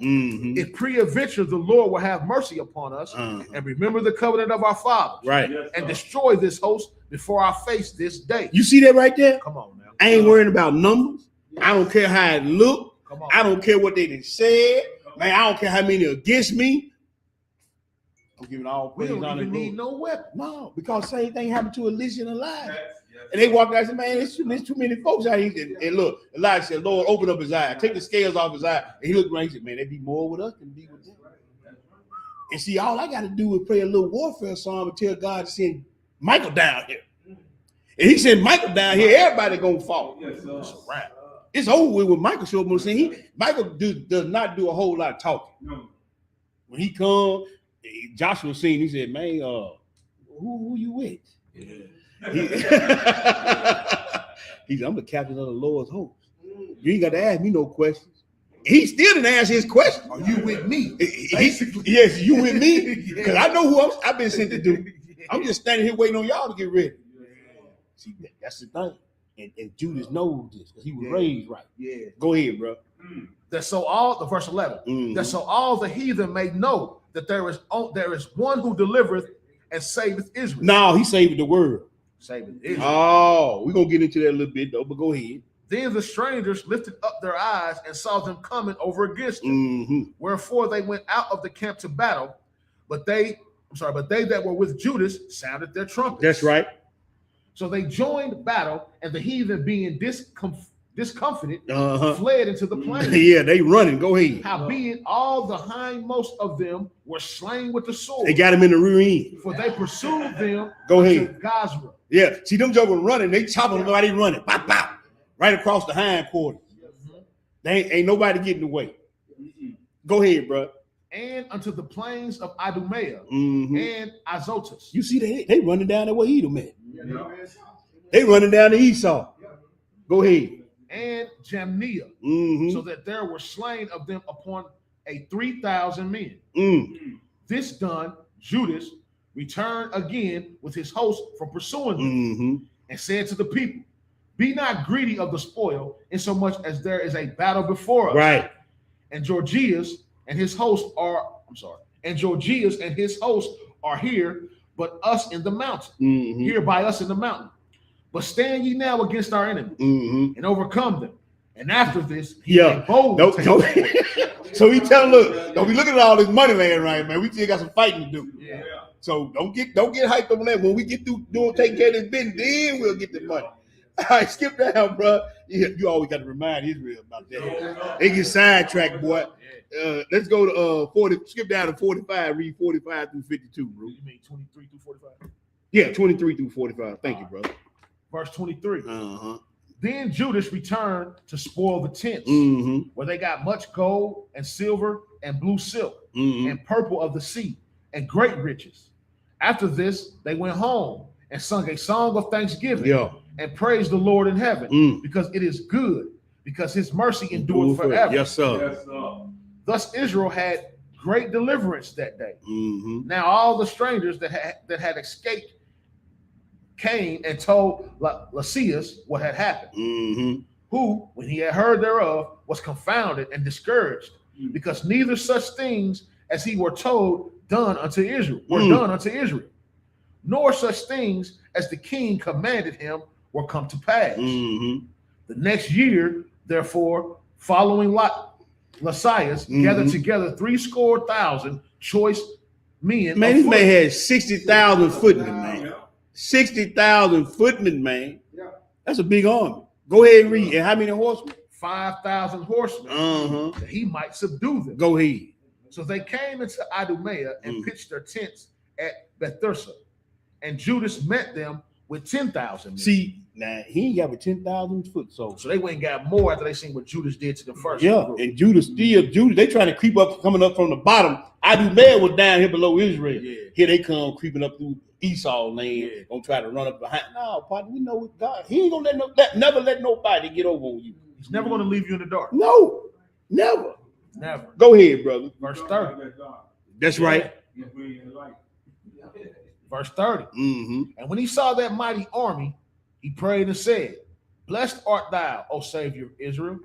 If peradventure the Lord will have mercy upon us, and remember the covenant of our fathers, Right. Yes, and sir. destroy this host before our face this day. You see that right there? Come on now. I ain't worrying about numbers. I don't care how it look. Come on. I don't care what they done said. Man, I don't care how many against me. I'm giving all We praise don't on even the need no weapon. No, because same thing happened to Elijah and Elijah. Yes, And they walked out and said, man, there's too many folks out here. And look, Elijah said, Lord, open up his eye. Take the scales off his eye. And he looked around and said, man, there be more with us than be with them. And see, all I got to do is pray a little warfare song and tell God to send Michael down here. And he sent Michael down here, everybody going to fall. Yes, sir. It's a wrap. It's over with Michael showed up on the scene. Michael does not do a whole lot of talking. No. When he come, Joshua seen, he said, man, who you with? Yeah. He said, I'm the captain of the Lord's host. You ain't got to ask me no questions. He still didn't ask his question. Are you with me? Yes, you with me? Because I know who I've been sent to do. I'm just standing here waiting on y'all to get ready. See, that's the thing. And Judas knows this because he was raised right. Yeah. Go ahead, bro. That so all the verse 11. That so all the heathen may know that there is one who delivereth and saveth Israel. No, he saved the word. Saveth Israel. Oh, we're gonna get into that a little bit though, but go ahead. Then the strangers lifted up their eyes and saw them coming over against them. Wherefore they went out of the camp to battle, but they that were with Judas sounded their trumpets. That's right. So they joined battle, and the heathen, being discomfited, fled into the plain. Yeah, they running. Go ahead. Howbeit, all the hindmost of them were slain with the sword. They got him in the rear end. For they pursued them Go to ahead. Gazra. Yeah, see them jokers running. They chopping them while they running. Bop, bop. Right across the hindquarters. They ain't nobody getting away. Go ahead, bro. And unto the plains of Idumea and Azotus. You see they running down the way Edom at. They running down to Esau. Go ahead. And Jamnia, so that there were slain of them upon 3,000 men. This done, Judas returned again with his host from pursuing them, and said to the people, be not greedy of the spoil, insomuch as there is a battle before us. Right. And Gorgias and his host are here, but us in the mountain. Here by us in the mountain. But stand ye now against our enemies and overcome them. And after this, he made bold. Don't. So he tell, look, don't be looking at all this money laying around, man. We still got some fighting to do. Yeah. So don't get hyped over that. When we get through taking care of this business, then we'll get the money. All right, skip down, bro. You always got to remind Israel about that. They get sidetracked, boy. Let's go to 40. Skip down to 45. Read 45 through 52, bro. You mean 23 through 45? Yeah, 23 through 45. Thank you, brother. Verse 23. Then Judas returned to spoil the tents, where they got much gold and silver and blue silk and purple of the sea and great riches. After this, they went home and sung a song of thanksgiving and praised the Lord in heaven, because it is good, because his mercy endured forever. Yes, sir. Yes, sir. Thus Israel had great deliverance that day. Mm-hmm. Now all the strangers that had escaped came and told Lysias what had happened, Mm-hmm. who, when he had heard thereof, was confounded and discouraged, because neither such things as he were told done unto Israel were done unto Israel, nor such things as the king commanded him were come to pass. Mm-hmm. The next year, therefore, following Lysias, gathered together 70,000 choice men. Man, this man had 60,000 footmen, man. 60,000 footmen, man. That's a big army. Go ahead and read. And how many horsemen? 5,000 horsemen, that he might subdue them. Go ahead. So they came into Idumea and pitched their tents at Bethursa, and Judas met them with 10,000 men. See, now he ain't got but 10,000 foot soldiers. So they went and got more after they seen what Judas did to the first group. And Judas, they trying to creep up, coming up from the bottom. Idumea was down here below Israel. Here they come creeping up through Esau land, gonna try to run up behind. No, partner, we know with God, he ain't gonna never let nobody get over on you. He's never gonna leave you in the dark. No, never. Never. Go ahead, brother. Verse 30. That's right. Verse 30. Mm-hmm. And when he saw that mighty army, he prayed and said, Blessed art thou, O Savior of Israel,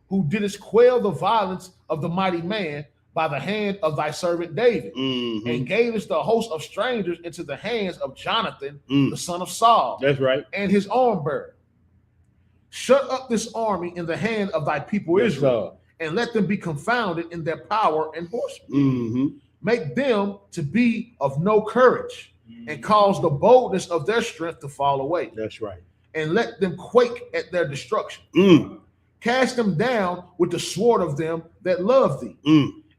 who didst quell the violence of the mighty man by the hand of thy servant David, and gavest the host of strangers into the hands of Jonathan, the son of Saul. That's right. And his arm bearer. Shut up this army in the hand of thy people Israel, and let them be confounded in their power and horsemen. Make them to be of no courage, and cause the boldness of their strength to fall away. That's right. And let them quake at their destruction. Cast them down with the sword of them that love thee.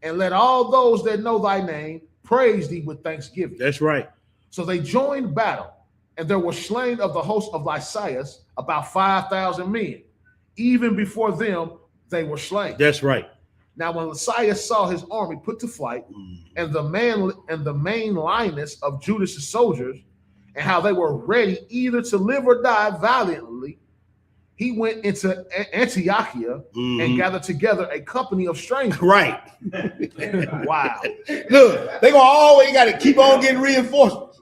And let all those that know thy name praise thee with thanksgiving. That's right. So they joined battle, and there were slain of the host of Lysias about 5,000 men. Even before them, they were slain. That's right. Now, when Lysias saw his army put to flight, and the main lineness of Judas' soldiers, and how they were ready either to live or die valiantly, he went into Antiochia and gathered together a company of strangers. Right. Wow. Look, they gonna always got to keep on getting reinforcements.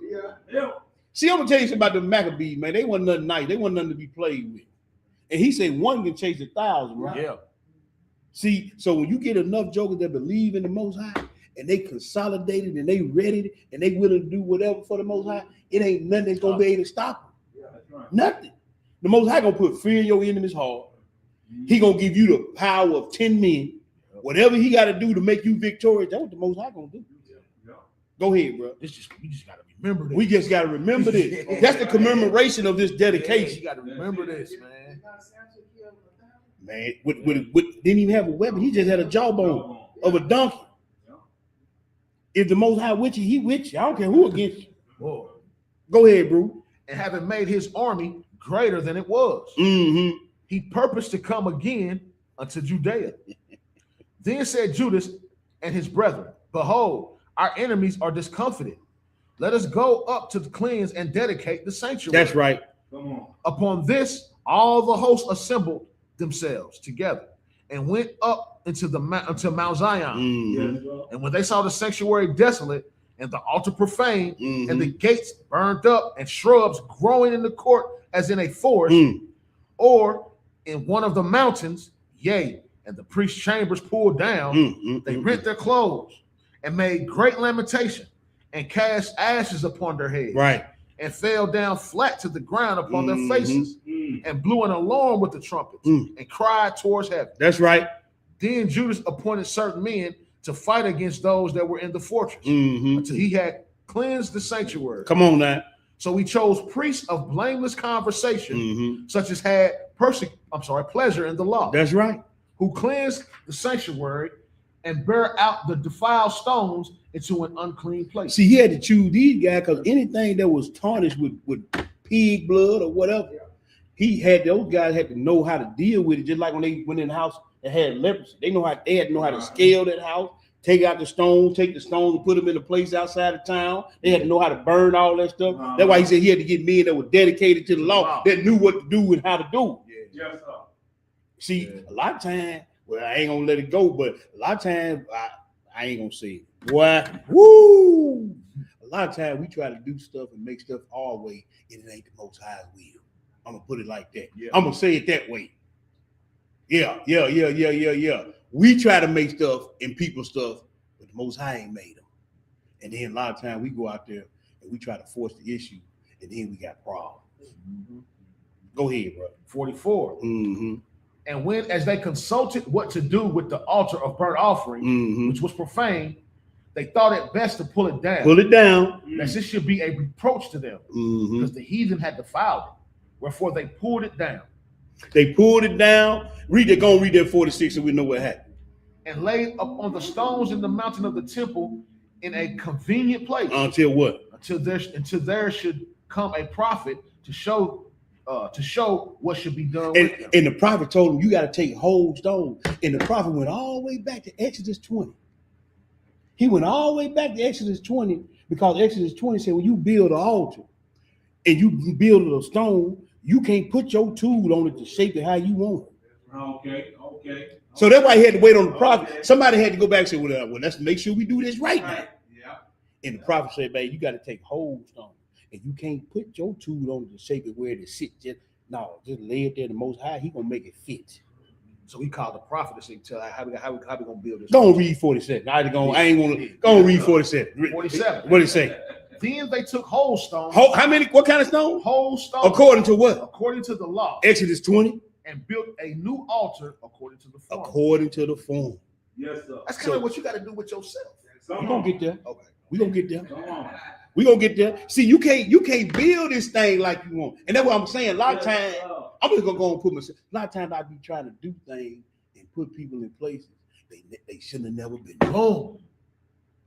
See, I'm gonna tell you something about the Maccabees, man. They wasn't nothing nice. They wasn't nothing to be played with. And he said one can chase 1,000, right? Yeah. See, so when you get enough jokers that believe in the Most High, and they consolidated and they ready and they willing to do whatever for the Most High, it ain't nothing that's gonna be able to stop them. Nothing. The Most High gonna put fear in your enemy's heart. He gonna give you the power of 10 men. Whatever he got to do to make you victorious, that's what the Most High gonna do. Go ahead, bro. We just gotta remember this. We just gotta remember this. That's the commemoration of this dedication. You gotta remember this, man. Man, didn't even have a weapon. He just had a jawbone of a donkey. If the Most High with you, he with you. I don't care who against you. Whoa. Go ahead, bro. And having made his army greater than it was, he purposed to come again unto Judea. Then said Judas and his brethren, Behold, our enemies are discomfited. Let us go up to the cleanse and dedicate the sanctuary. That's right. Come on. Upon this, all the hosts assembled themselves together and went up into Mount Zion. And when they saw the sanctuary desolate and the altar profane and the gates burned up and shrubs growing in the court as in a forest or in one of the mountains, yea, and the priest's chambers pulled down, they rent their clothes and made great lamentation and cast ashes upon their heads. Right. And fell down flat to the ground upon their faces and blew an alarm with the trumpets and cried towards heaven. That's right. Then Judas appointed certain men to fight against those that were in the fortress until he had cleansed the sanctuary. Come on now. So he chose priests of blameless conversation, such as had pleasure in the law. That's right. Who cleansed the sanctuary and bear out the defiled stones into an unclean place. See, he had to choose these guys because anything that was tarnished with pig blood or whatever, those guys had to know how to deal with it. Just like when they went in the house and had leprosy, they had to know how to scale that house, take out the stones, take the stones and put them in a place outside of town. They had to know how to burn all that stuff. That's why he said he had to get men that were dedicated to the law, that knew what to do and how to do it. Yes, sir. See, a lot of times, well, I ain't gonna let it go, but a lot of times I ain't gonna say it. Boy, woo! A lot of times we try to do stuff and make stuff our way, and it ain't the Most High's will. I'm gonna put it like that. Yeah. I'm gonna say it that way. Yeah. We try to make stuff and people stuff, but the Most High ain't made them. And then a lot of times we go out there and we try to force the issue, and then we got problems. Mm-hmm. Go ahead, bro. 44. Mm-hmm. And when, as they consulted what to do with the altar of burnt offering, Mm-hmm. which was profane, they thought it best to pull it down. Pull it down. That this should be a reproach to them, Mm-hmm. because the heathen had defiled it. Wherefore they pulled it down They pulled it down. Read it. Go and read that 46 so we know what happened. and laid up on the stones in the mountain of the temple in a convenient place Until what? until there should come a prophet to show what should be done with them. And the prophet told him, you got to take whole stones. And the prophet went all the way back to Exodus 20. He went all the way back to Exodus 20 because Exodus 20 said, when you build an altar and you build a stone, you can't put your tool on it to shape it how you want it. Okay. So that's why he had to wait on the prophet. Somebody had to go back and say, well, let's make sure we do this right now. Yeah. And the prophet said, man, you got to take whole stone. And you can't put your tool on it to shape it where it sit. Just lay it there the Most High. He going to make it fit. So he called the prophet to say, tell how we gonna build this. Go and read 47. I ain't want to go and read 47. 47. What did it say? Then they took whole stones. How many? What kind of stone? Whole stones. According to what? According to the law. Exodus 20. And built a new altar according to the form. According to the form. Yes, sir. That's kind of what you got to do with yourself. We're gonna get there. Okay. We're gonna get there. Come on. We're gonna get there. See, you can't build this thing like you want. And that's what I'm saying. A lot of times, I'm just gonna go and put myself. A lot of times I be trying to do things and put people in places they shouldn't have never been. Boom.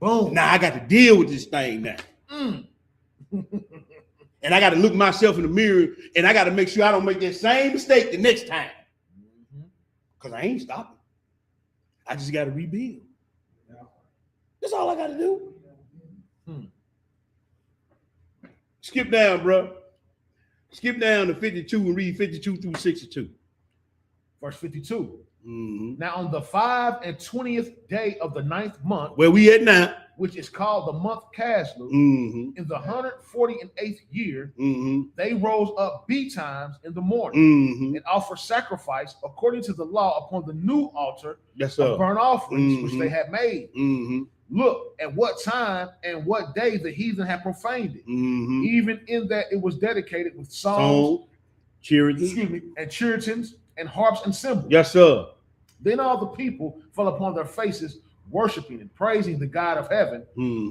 Boom. Now I got to deal with this thing now. And I got to look myself in the mirror and I got to make sure I don't make that same mistake the next time. Because I ain't stopping. I just got to rebuild. That's all I got to do. Skip down, bro. Skip down to 52 and read 52 through 62. Verse 52. Mm-hmm. Now on the 25th day of the 9th month, Where we at now? which is called the month Caslu, Mm-hmm. in the 148th year, Mm-hmm. they rose up betimes in the morning Mm-hmm. and offered sacrifice according to the law upon the new altar Yes, of sir. burnt offerings which Mhm. they had made. Mm-hmm. Look at what time and what day the heathen had profaned it, Mm-hmm. even in that it was dedicated with songs, Song, charity. excuse me, and churtens and harps and cymbals. Yes, sir. Then all the people fell upon their faces, worshiping and praising the God of heaven, Mm-hmm.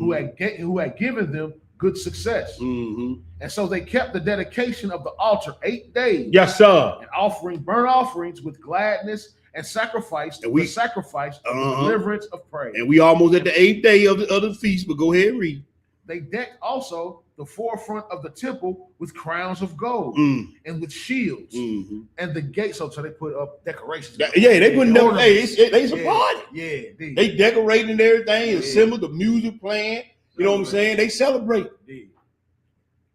who had given them good success. Mm-hmm. And so they kept the dedication of the altar 8 days, Yes, sir. and offering burnt offerings with gladness and sacrifice, And we- the sacrifice of the Uh-huh. deliverance of praise. And we almost at the 8th day of the feast, but go ahead and read. They decked also the forefront of the temple with crowns of gold Mm. and with shields, Mm-hmm. and the gates. So they put up decorations. Yeah, they putting them. Hey, Ornaments. it's a Yeah. party. Yeah, They decorating and everything, and Yeah. symbol, the music playing. You know what I'm saying? They celebrate. did.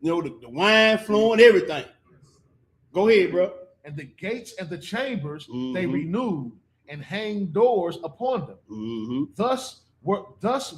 You know, the wine flowing, everything. Go ahead, bro. And the gates and the chambers they Mhm. renewed and hanged doors upon them. Mm-hmm. Thus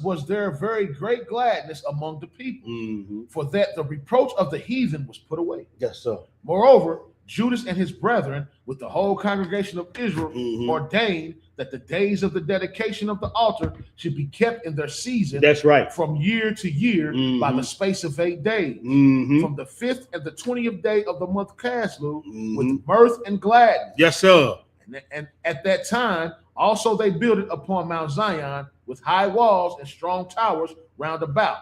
was there very great gladness among the people, Mm-hmm. for that the reproach of the heathen was put away. Yes, sir. Moreover, Judas and his brethren, with the whole congregation of Israel, Mhm. ordained that the days of the dedication of the altar should be kept in their season That's right. from year to year by the space of 8 days, Mm-hmm. from the 5th and the 20th day of the month Caslu, Mhm. with mirth and gladness. Yes, sir. And at that time, also they built it upon Mount Zion with high walls and strong towers round about,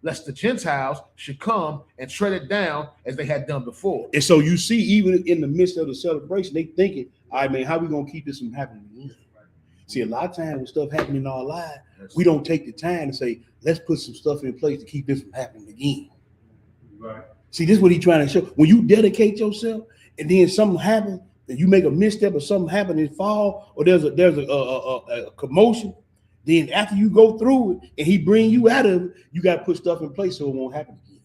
lest the Gentiles should come and tread it down as they had done before. And so you see, even in the midst of the celebration, they thinking, all right, man, how we gonna keep this from happening again? See, a lot of times when stuff happening in our lives, we don't take the time to say, let's put some stuff in place to keep this from happening again. Right. See, this is what he's trying to show. When you dedicate yourself and then something happens, and you make a misstep or something happen and fall, or there's a commotion, then after you go through it and he bring you out of it, you got to put stuff in place so it won't happen again.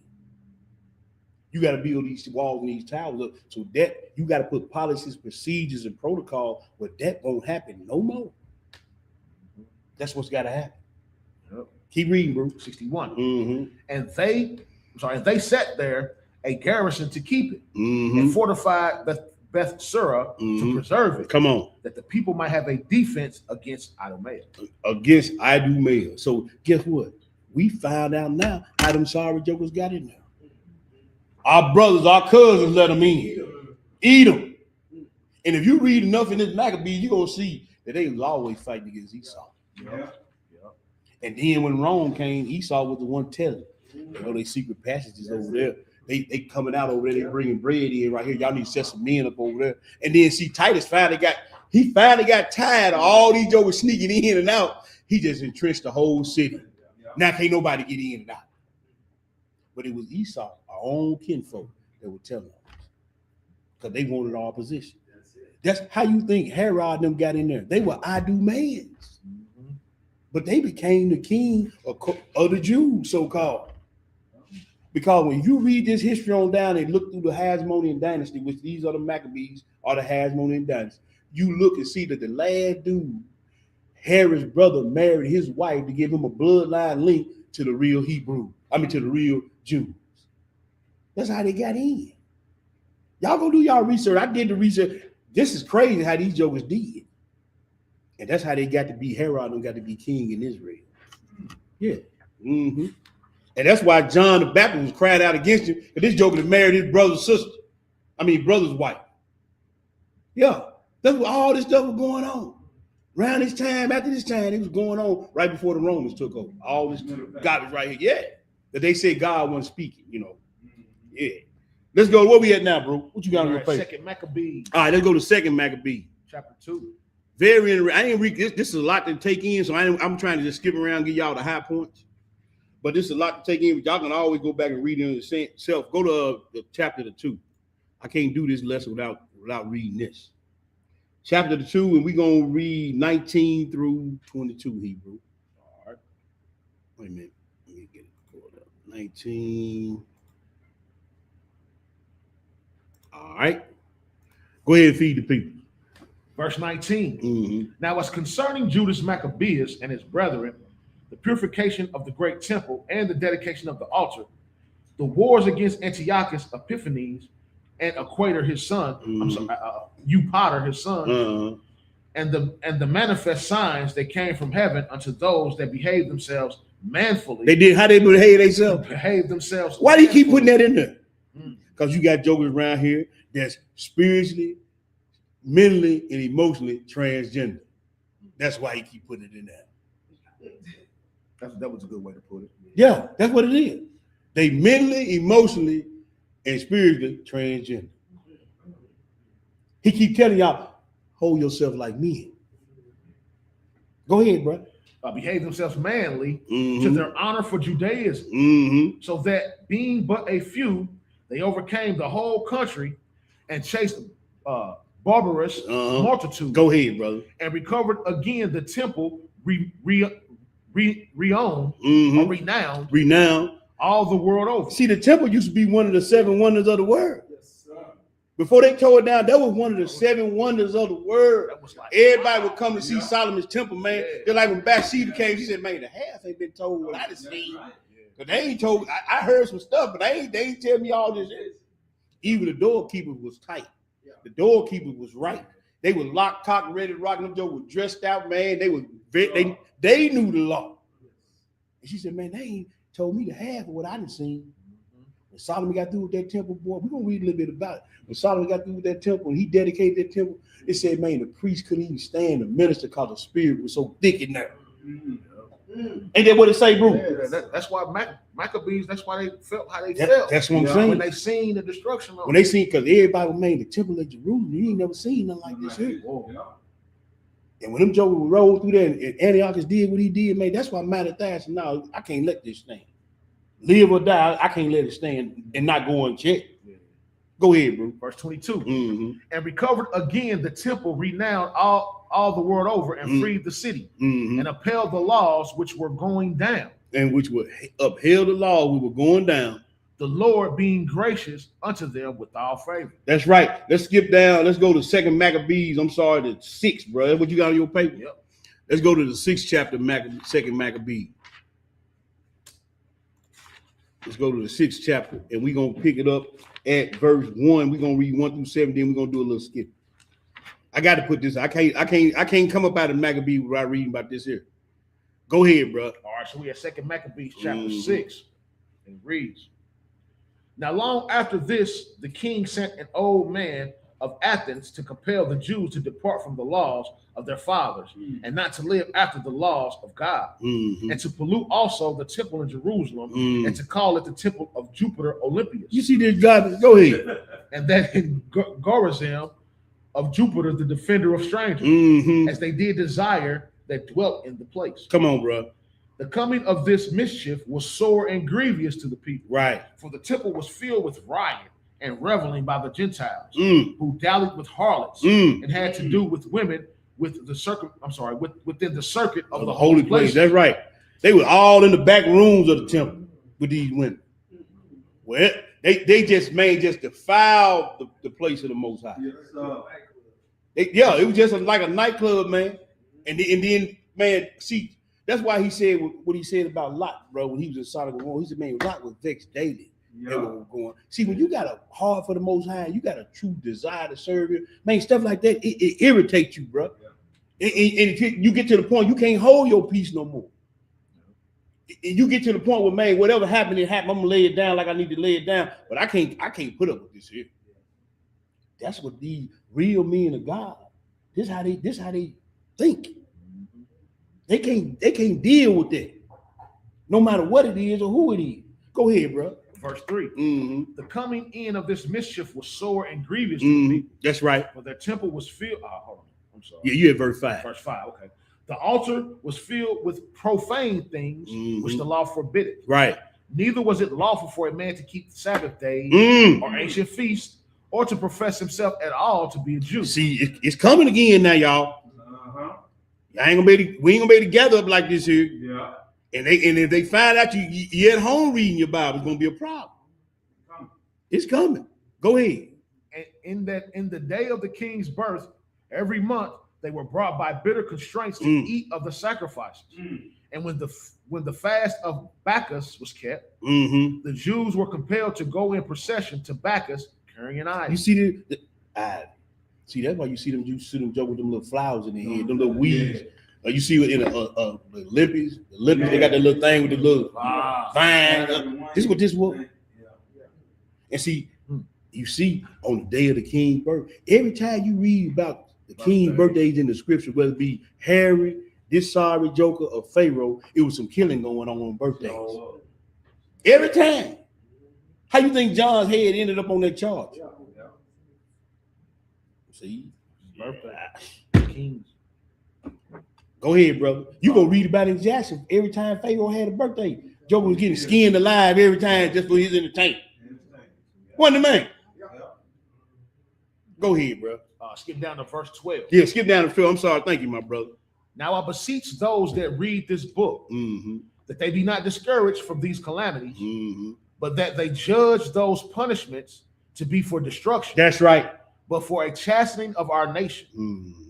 You got to build these walls and these towers up so that you got to put policies, procedures, and protocol where that won't happen no more. That's what's got to happen. Yep. Keep reading, bro. 61. Mm-hmm. And they set there a garrison to keep it, Mm-hmm. and fortified Beth Surah to preserve it. Come on. That the people might have a defense against Idumea. Against Idumea. So guess what? We found out now how them sorry jokers got in there. Our brothers, our cousins let them in. Eat them. And if you read enough in this Maccabees, you're going to see that they was always fighting against Esau. Yeah. And then when Rome came, Esau was the one telling. You know, they secret passages over there. They coming out over there. They bringing bread in right here. Y'all need to set some men up over there. And then see, Titus finally got tired of all these jokers sneaking in and out. He just entrenched the whole city. Now can't nobody get in and out. But it was Esau, our own kinfolk, that were telling us. Because they wanted our position. That's how you think Herod and them got in there. They were Idumeans. But they became the king of the Jews, so-called. Because when you read this history on down and look through the Hasmonean dynasty, which these are the Maccabees, are the Hasmonean dynasty, you look and see that the last dude, Herod's brother, married his wife to give him a bloodline link to the real to the real Jews. That's how they got in. Y'all go do y'all research. I did the research. This is crazy how these jokers did. And that's how they got to be Herod and got to be king in Israel. Yeah. Mm-hmm. And that's why John the Baptist was cried out against him, because this joker married his brother's brother's wife. Yeah. That's what all this stuff was going on. Around this time, after this time, it was going on right before the Romans took over. All this garbage right here. Yeah. That they said God wasn't speaking, you know. Yeah. Let's go. Where we at now, bro? What you got on your face? Second Maccabees. All right, let's go to Second Maccabees. Chapter 2. Very interesting. I ain't read this. This is a lot to take in, so I'm trying to just skip around and give y'all the high points. But this is a lot to take in. But y'all can always go back and read it yourself. Go to the chapter 2. I can't do this lesson without reading this. Chapter 2, and we're going to read 19 through 22 Hebrew. All right. Wait a minute. Let me get it pulled up. 19. All right. Go ahead and feed the people. Verse 19. Mm-hmm. Now, as concerning Judas Maccabeus and his brethren, the purification of the great temple and the dedication of the altar, the wars against Antiochus Epiphanes and Equator his son, Eupator his son, and the manifest signs that came from heaven unto those that behaved themselves manfully. They did how they behave themselves. Behave themselves. Why do you keep putting that in there? Because you got jokers around here that's spiritually, mentally, and emotionally transgender. That's why he keep putting it in there. That was a good way to put it. Yeah, that's what it is. They mentally, emotionally, and spiritually transgender. He keep telling y'all, hold yourself like men. Go ahead, bro. Behave themselves manly to their honor for Judaism, so that being but a few, they overcame the whole country and chased barbarous multitude. Go ahead, brother. And recovered again the temple, renowned all the world over. See, the temple used to be one of the 7 wonders of the world. Yes, sir. Before they tore it down, that was one of the 7 wonders of the world. Like, everybody would come to see Solomon's temple, man. They're like when Bathsheba came, she said, man, the half ain't been told what I done seen. But they ain't told, I heard some stuff, but they ain't tell me all this. Even the doorkeeper was tight. The doorkeeper was right. They were locked, cocked, ready to rock. Them jokers were dressed out, man. They knew the law. And she said, man, they ain't told me the half of what I done seen. When Solomon got through with that temple, boy, we're going to read a little bit about it. When Solomon got through with that temple and he dedicated that temple, it said, man, the priest couldn't even stand the minister because the spirit was so thick in there. Ain't that what it say, bro? Yeah, that's why Maccabees, that's why they felt how they felt. That's what I'm saying. When they seen the destruction of when they seen, because everybody made the temple at Jerusalem, you ain't never seen nothing like this here. And when them jokers rolled through there and Antiochus did what he did, man, that's why Mattathias said, no, I can't let this stand. Live or die, I can't let it stand and not go and check. Go ahead, bro. Verse 22. And recovered again the temple, renowned all the world over, and freed the city, and upheld the laws which were going down. And which would upheld the law, we were going down. The Lord being gracious unto them with all favor. That's right. Let's skip down. Let's go to 2 Maccabees. I'm sorry, the 6th, bro. That's what you got on your paper? Yep. Let's go to the 6th chapter, 2 Maccabees. Let's go to the 6th chapter, and we're gonna pick it up at verse 1. We're gonna read 1 through 7, then we're gonna do a little skip. I got to put this. I can't come up out of Maccabees without reading about this here. Go ahead, bro. All right, so we have 2 Maccabees chapter 6. And it reads, now long after this, the king sent an old man of Athens to compel the Jews to depart from the laws of their fathers and not to live after the laws of God, and to pollute also the temple in Jerusalem and to call it the temple of Jupiter Olympius. You see this guy? Go ahead. And that in Gorizim of Jupiter, the defender of strangers, as they did desire that dwelt in the place. Come on, bro. The coming of this mischief was sore and grievous to the people. Right. For the temple was filled with riot and reveling by the Gentiles, who dallied with harlots and had to do with women within the circuit of the holy place. That's right. They were all in the back rooms of the temple with these women. Well, they just defiled the place of the Most High. It was just like a nightclub, man. And then, man, see, that's why he said what he said about Lot, bro, when he was in Sodom and Gomorrah. He said, man, Lot was vexed daily. Going. See, when you got a heart for the Most High, you got a true desire to serve Him, man, stuff like that, it irritates you, bro. And you get to the point you can't hold your peace no more. And you get to the point where, man, whatever happened, it happened. I'm gonna lay it down like I need to lay it down, but I can't put up with this here. That's what these real men of God. This how they think. They can't deal with that, no matter what it is or who it is. Go ahead, bro. Verse 3. The coming in of this mischief was sore and grievous to me. That's right. For their temple was filled. Hold on. I'm sorry. Yeah, you at verse 5. Verse 5. Okay. The altar was filled with profane things, which the law forbidded. Right. Neither was it lawful for a man to keep the Sabbath days or ancient feasts, or to profess himself at all to be a Jew. See, it's coming again now, y'all. We ain't gonna be able to gather up like this here. Yeah. And if they find out you at home reading your Bible, it's gonna be a problem. It's coming. Go ahead. And in the day of the king's birth, every month they were brought by bitter constraints to eat of the sacrifices. And when the fast of Bacchus was kept, the Jews were compelled to go in procession to Bacchus carrying an idol. You see see, that's why you see them Jews sit them joke with them little flowers in their head, them little weeds. You see it in the Olympics. They got that little thing with the little vine. This is what this was. And see, you see on the day of the king's birth, every time you read about the king's birthdays in the scripture, whether it be Herod, this sorry joker, or Pharaoh, it was some killing going on birthdays. Every time. How you think John's head ended up on that charge? See, Kings. Go ahead, brother. You gonna read about it in Jackson every time Pharaoh had a birthday. Joker was getting skinned alive every time just for his entertainment. Wasn't the man? Go ahead, bro. Skip down to verse 12. Yeah, skip down to 12. I'm sorry. Thank you, my brother. Now I beseech those that read this book that they be not discouraged from these calamities, but that they judge those punishments to be for destruction. That's right. But for a chastening of our nation.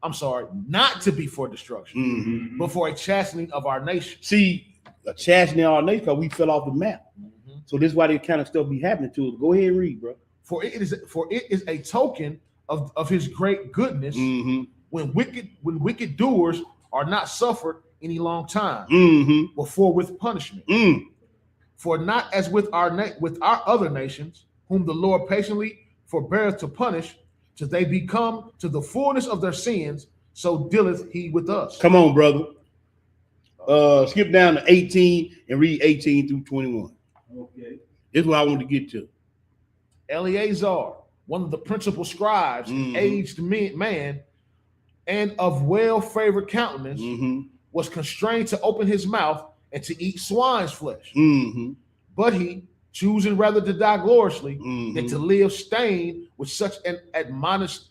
I'm sorry, not to be for destruction, but for a chastening of our nation. See, a chastening of our nation because we fell off the map. So this is why this kind of stuff be happening to us. Go ahead and read, bro. For it is a token of his great goodness when wicked doers are not suffered any long time before with punishment. For not as with our other nations, whom the Lord patiently forbeareth to punish, till they become to the fullness of their sins, so dealeth he with us. Come on, brother. Skip down to 18 and read 18 through 21. Okay. This is what I want to get to. Eleazar, one of the principal scribes, aged man, and of well-favored countenance, was constrained to open his mouth and to eat swine's flesh. But he, choosing rather to die gloriously than to live stained with such an admonition.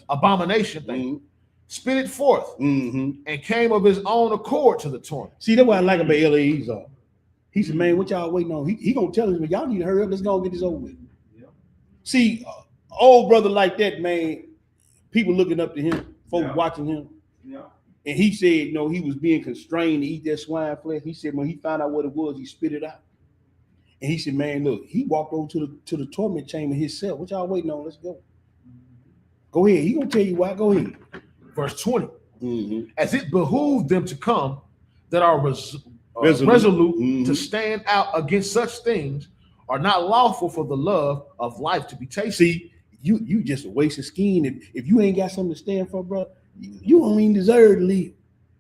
Abomination. Spit it forth and came of his own accord to the torrent. See, that's what I like about Eleazar. He said, man, what y'all waiting on? He gonna tell us, y'all need to hurry up. Let's go and get this over with. See, old brother like that, man, people looking up to him, folks watching him. And he said, he was being constrained to eat that swine flesh. He said when he found out what it was, he spit it out. And he said, man, look, he walked over to the torment chamber himself. What y'all waiting on? Let's go. Go ahead. He gonna tell you why. Go ahead. Verse 20. Mm-hmm. As it behooved them to come that are resolute to stand out against such things, are not lawful for the love of life to be tasted. See, you just a waste of skin. If you ain't got something to stand for, bro, you don't even deserve to live.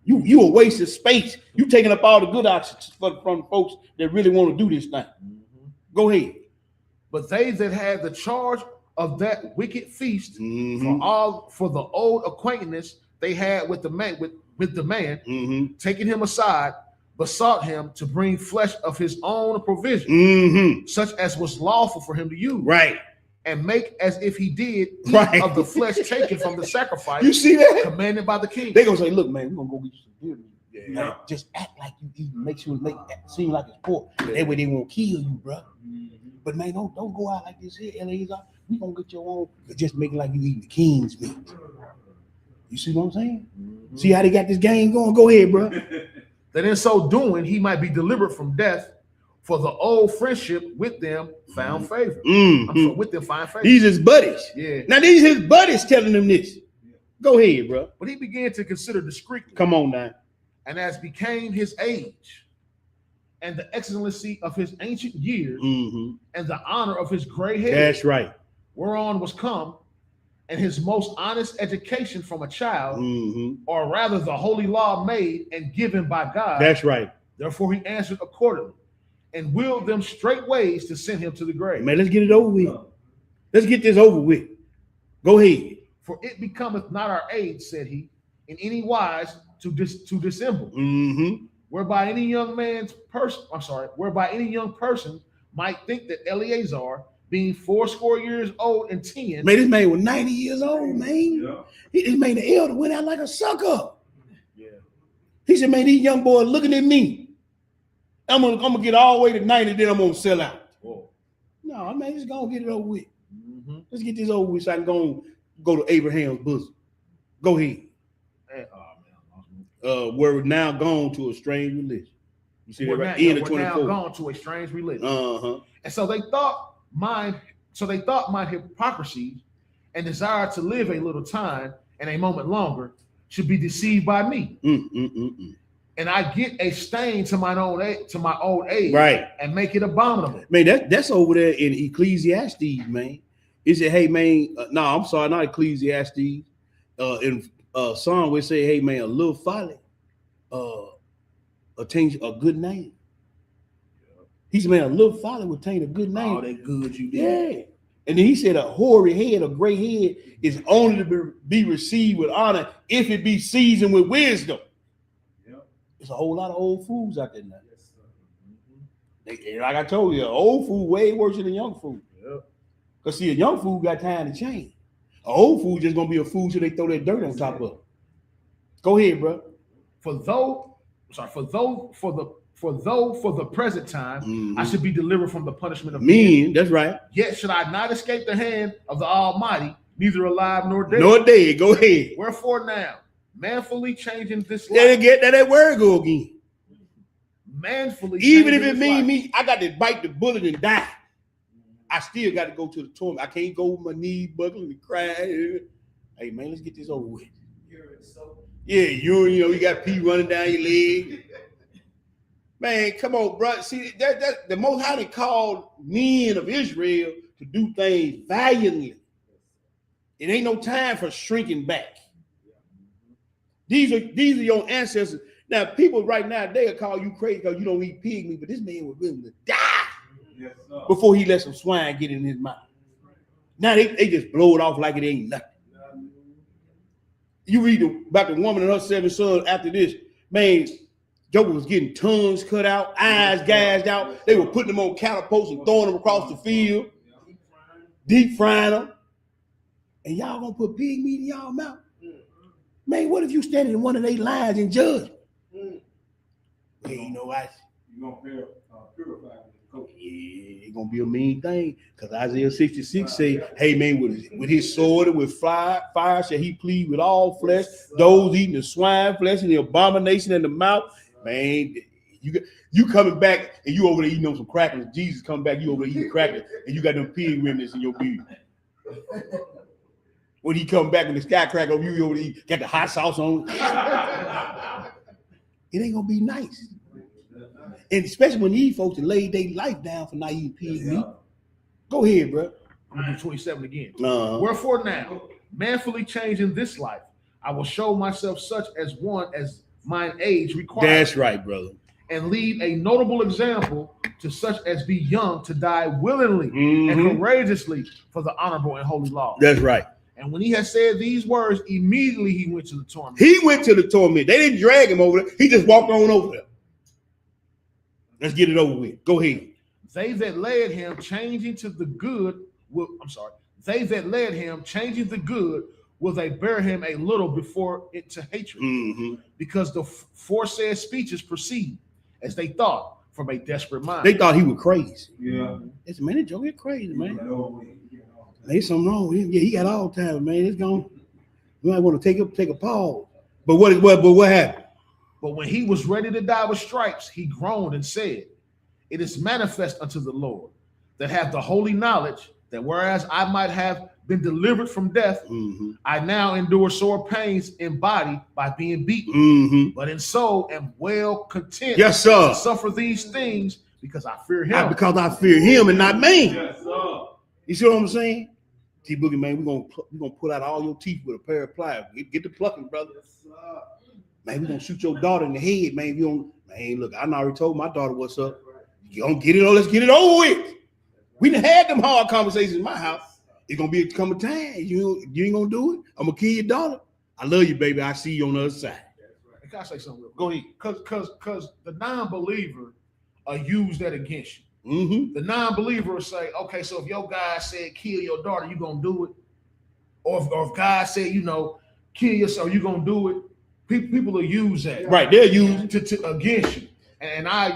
You a waste of space. You taking up all the good options from folks that really want to do this thing. Mm-hmm. Go ahead. But they that had the charge of that wicked feast for the old acquaintance they had with the man, taking him aside, besought him to bring flesh of his own provision, such as was lawful for him to use. Right. And make as if he did eat of the flesh taken from the sacrifice. You see that? Commanded by the king. They gonna say, look, man, we're gonna go get you some deer meat. Yeah. Like, just act like you eat, make sure it seem like it's pork. That way they won't kill you, bro. But man, don't go out like this here, Eleazar. We gonna get your own, but just make it like you eating the king's meat. You see what I'm saying? See how they got this game going? Go ahead, bro. That in so doing, he might be delivered from death, for the old friendship with them found favor. With them find favor. These his buddies. Yeah. Now these his buddies telling him this. Go ahead, bro. But he began to consider discreetly. Come on now. And as became his age, and the excellency of his ancient years, and the honor of his gray hair. That's right. Whereon was come, and his most honest education from a child, or rather the holy law made and given by God. That's right. Therefore he answered accordingly, and willed them straight ways to send him to the grave. Man, let's get it over with. Let's get this over with. Go ahead. For it becometh not our age, said he, in any wise to dissemble, whereby any young person might think that Eleazar, being 80 years old and 10. Man, this man was 90 years old, man. Yeah. This man, the elder, went out like a sucker. Yeah. He said, man, these young boys looking at me. I'm gonna get all the way to 90, then I'm gonna sell out. Whoa. No, man, just gonna get it over with. Let's get this over with so I can go to Abraham's bosom. Go ahead. We're now gone to a strange religion. You see that right? We're now gone to a strange religion. And so they thought mine hypocrisy and desire to live a little time and a moment longer should be deceived by me. And I get a stain to my old age, right, and make it abominable. Man, that's over there in Ecclesiastes, man. It said, hey, man, no, I'm sorry, not Ecclesiastes. In Psalm we say, hey, man, a little folly attains a good name. He said, man, a little folly will attain a good name. All that good you did. Yeah. And then he said, a hoary head, a gray head is only to be received with honor if it be seasoned with wisdom. There's a whole lot of old fools out there now. Like I told you, old fool way worse than a young fool. Because see, a young fool got time to change. An old fool just gonna be a fool till they throw that dirt on top of it. Go ahead, bro. For the present time, I should be delivered from the punishment of men. That's right. Yet should I not escape the hand of the Almighty, neither alive nor dead. Nor dead. Go ahead. Wherefore now, manfully changing this life. That word go again. Manfully. Even if it means me, I got to bite the bullet and die. I still got to go to the torment. I can't go with my knees buckling and crying. Hey man, let's get this over with. Yeah, you got pee running down your leg. Man, come on, bro. See, that the Most High called men of Israel to do things valiantly. It ain't no time for shrinking back. These are your ancestors. Now, people right now, they'll call you crazy because you don't eat pig meat, but this man was willing to die before he let some swine get in his mouth. Now they just blow it off like it ain't nothing. You read about the woman and her 7 sons after this, man, Joker was getting tongues cut out, eyes gouged out. They were putting them on catapults and throwing them across the field, deep frying them. And y'all gonna put pig meat in y'all mouth? Man, what if you standing in one of their lines and judge? Hey, you know what? You're gonna purify it's gonna be a mean thing. Because Isaiah 66 say, hey man, with his sword and with fire shall he plead with all flesh, those eating the swine flesh and the abomination in the mouth. Man, you coming back and you over there eating on some crackers. Jesus coming back, you over there eating crackers, and you got them pig remnants in your beard. When he come back with the sky cracker over you over there, got the hot sauce on. It ain't gonna be nice. And especially when these folks laid their life down for not eating pig meat. Go ahead, bro. I'm gonna do 27 again. Wherefore Wherefore now, manfully changing this life, I will show myself such as one as mine age requires. That's right, brother. And lead a notable example to such as be young to die willingly and courageously for the honorable and holy law. That's right. And when he had said these words, immediately he went to the torment. He went to the torment. They didn't drag him over there. He just walked on over there. Let's get it over with. Go ahead. They that led him changing to the good they that led him changing the good will they bear him a little before it to hatred. Because the foresaid speeches proceed, as they thought, from a desperate mind. They thought he was crazy. Yeah. It's man, that joke is crazy, man. There's something wrong with him. Yeah, he got all time, man. It's gone. We might want to take a pause. But what happened? But when he was ready to die with stripes, he groaned and said, it is manifest unto the Lord that have the holy knowledge that whereas I might have been delivered from death, I now endure sore pains in body by being beaten, but in soul am well content yes, sir. to suffer these things because I fear him. Because I fear him and not man. Yes, sir. You see what I'm saying? T Boogie, man, we're gonna pull out all your teeth with a pair of pliers. Get the plucking, brother. Man, we're gonna shoot your daughter in the head, man. If you don't, man, look, I already told my daughter what's up. You don't get it on, let's get it over with. We done had them hard conversations in my house. It's gonna be a come a time. You ain't gonna do it. I'm gonna kill your daughter. I love you, baby. I see you on the other side. Can I say something real quick? Go ahead. Because the non-believer use that against you. The non-believer will say, okay, so if your guy said kill your daughter, you gonna do it? Or if God said, kill yourself, you gonna do it? People will use that. Right, they'll use to against you. And I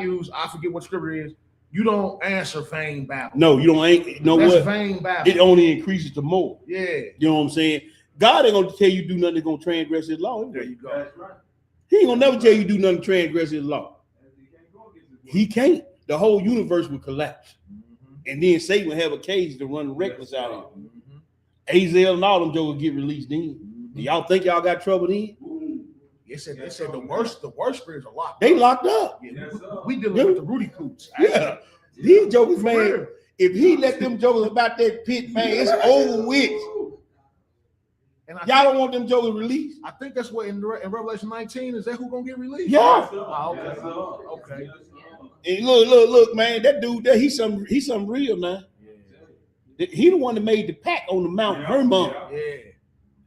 forget what scripture is. You don't answer vain babble. No, you don't. That's vain babble. It only increases the more. Yeah. You know what I'm saying? God ain't gonna tell you do nothing that's gonna transgress his law. There you go. That's right. He ain't gonna never tell you do nothing to transgress his law. He can't. The whole universe would collapse. And then Satan would have a cage to run reckless out of. Azel and all them jokers get released then. Do y'all think y'all got trouble then? They said the worst spirits are locked. They locked up. Yeah, we dealing with the Rudy Poots. Yeah. These jokers, man, if he let them jokers about that pit, man, it's over with. And y'all don't want them jokers released? I think that's what in Revelation 19, is that who gonna get released? Yeah. Okay. And look, man, that dude there, he's some real, man. Yeah. He the one that made the pact on the Mount Hermon. Yeah.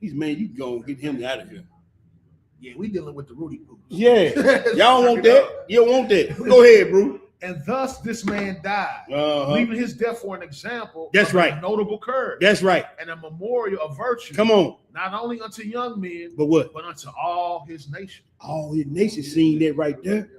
He's, man, you gonna get him out of here. Yeah, we dealing with the Rudy Poots. Yeah. Y'all want that? You don't want that. Go ahead, bro. And thus this man died, leaving his death for an example. That's right. A notable courage. That's right. And a memorial of virtue. Come on. Not only unto young men, but what? But unto all his nation. All his nation seen that right there.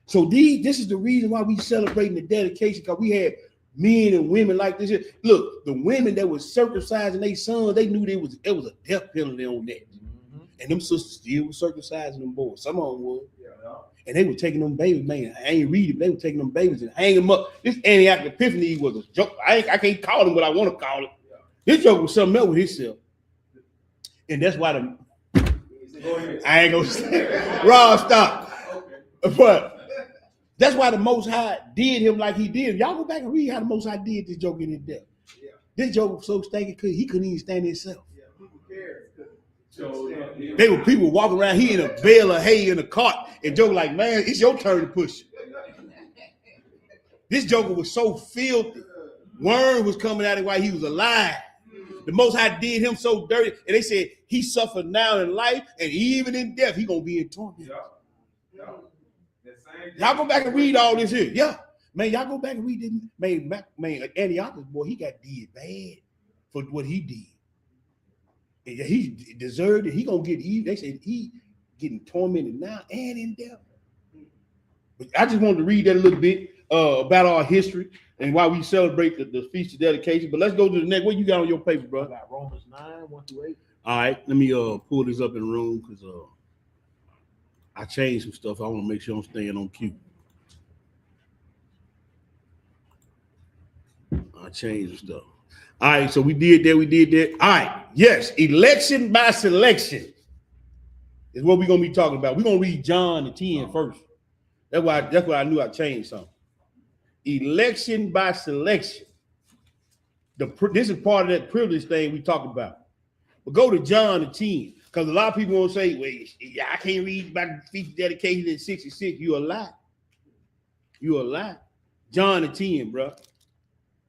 So this is the reason why we celebrating the dedication, because we had men and women like this. Look, the women that was circumcising their sons, they knew it was a death penalty on that. And them sisters still were circumcising them boys. Some of them were. And they were taking them babies, man. I ain't read it. They were taking them babies and hanging them up. This Antioch Epiphany was a joke. I can't call him what I want to call it. This joke was something else with himself. And that's why I ain't gonna say Rob, stop. But that's why the Most High did him like he did. Y'all go back and read how the Most High did this joke in his death. This joke was so stinking he couldn't even stand himself. They were people walking around, he in a bale of hay in a cart, and joke like, man, it's your turn to push. This joker was so filthy. Worm was coming at him while he was alive. The Most High did him so dirty, and they said he suffered now in life, and even in death, he gonna be in torment. Y'all go back and read all this here. Yeah, man, y'all go back and read this. Man, Antiochus, boy, he got did bad for what he did. He deserved it. He gonna get evil. They said he getting tormented now and in death. But I just wanted to read that a little bit. about our history and why we celebrate the feast of dedication. But let's go to the next. What you got on your paper, bro? I got Romans 9, 1-8. All right, let me pull this up in the room because I changed some stuff. I want to make sure I'm staying on cue. I changed some stuff. All right, so we did that. All right, yes, election by selection is what we're gonna be talking about. We're gonna read John 10 first. That's why I knew I changed something. Election by selection. This is part of that privilege thing we talked about. But go to John 10, because a lot of people won't say, "Wait, I can't read about the feast dedication in 66." You a lie. You a lie. John 10, bro.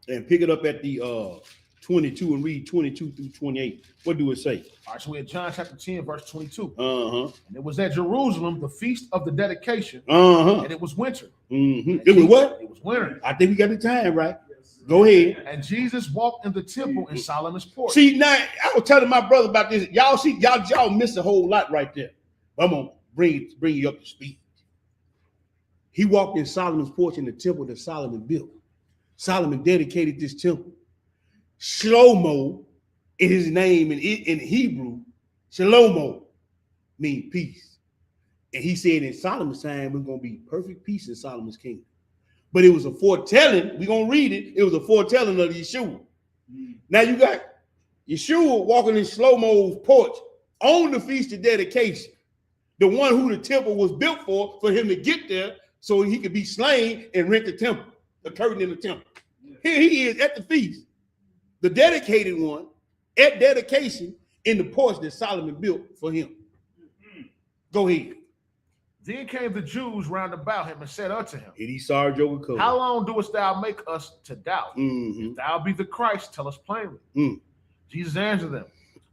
And pick it up at the 22 and read 22 through 28. What do it say? All right, so we're in John chapter 10, verse 22. Uh-huh. And it was at Jerusalem, the feast of the dedication, Uh-huh. and it was winter. Mm-hmm. It was what? It was winter. I think we got the time right. Go ahead. And Jesus walked in the temple in Solomon's porch. See, now I was telling my brother about this. Y'all missed a whole lot right there. I'm gonna bring you up to speed. He walked in Solomon's porch in the temple that Solomon built. Solomon dedicated this temple. Shlomo is his name in Hebrew. Shlomo means peace. And he said in Solomon's time, we're going to be perfect peace in Solomon's kingdom. But it was a foretelling. We're going to read it. It was a foretelling of Yeshua. Now you got Yeshua walking in Shlomo's porch on the feast of dedication. The one who the temple was built for him to get there so he could be slain and rent the temple, the curtain in the temple. Here he is at the feast, the dedicated one, at dedication in the porch that Solomon built for him. Go ahead. Then came the Jews round about him and said unto him, And he saw Joe come. How long doest thou make us to doubt? Mm-hmm. If thou be the Christ, tell us plainly. Mm. Jesus answered them,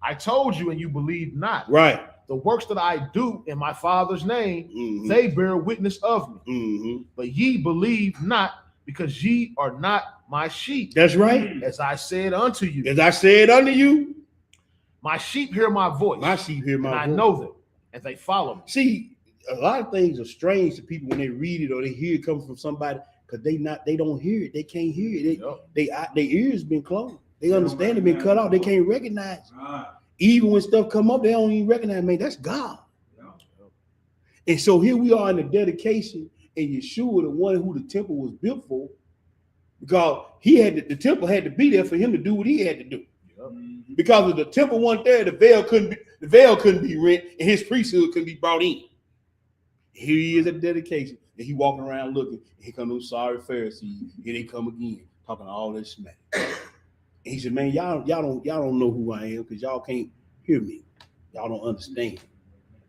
I told you, and you believe not. Right. The works that I do in my Father's name, Mm-hmm. they bear witness of me. Mm-hmm. But ye believe not, because ye are not my sheep. That's right. As I said unto you. As I said unto you, My sheep hear my voice. my sheep hear my voice. And I know them, and they follow me. See, a lot of things are strange to people when they read it or they hear it coming from somebody because they don't hear it. They can't hear it. Their ears been closed. They understand it been cut off. They can't recognize it. Even when stuff come up, they don't even recognize, man, that's God. And so here we are in the dedication, and Yeshua, the one who the temple was built for, because the temple had to be there for him to do what he had to do. Because if the temple wasn't there, the veil couldn't be rent, and his priesthood couldn't be brought in. Here he is at the dedication, and he walking around looking. And here come those sorry Pharisees. Here they come again, talking all this smack. And he said, "Man, y'all don't know who I am because y'all can't hear me. Y'all don't understand."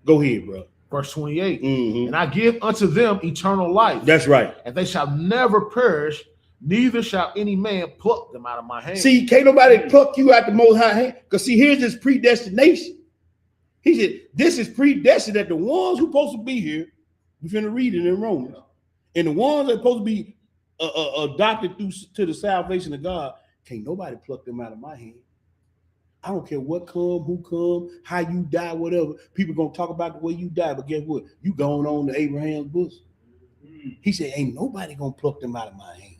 Go ahead, bro. Verse 28. Mm-hmm. And I give unto them eternal life. That's right. And they shall never perish, neither shall any man pluck them out of my hand. See, can't nobody pluck you out the Most High hand. Because see, here's this predestination. He said, this is predestined that the ones who supposed to be here, we're going to read it in Romans, and the ones that are supposed to be adopted to the salvation of God, can't nobody pluck them out of my hand. I don't care what come, who come, how you die, whatever. People going to talk about the way you die, but guess what? You going on to Abraham's bosom. He said, ain't nobody going to pluck them out of my hand.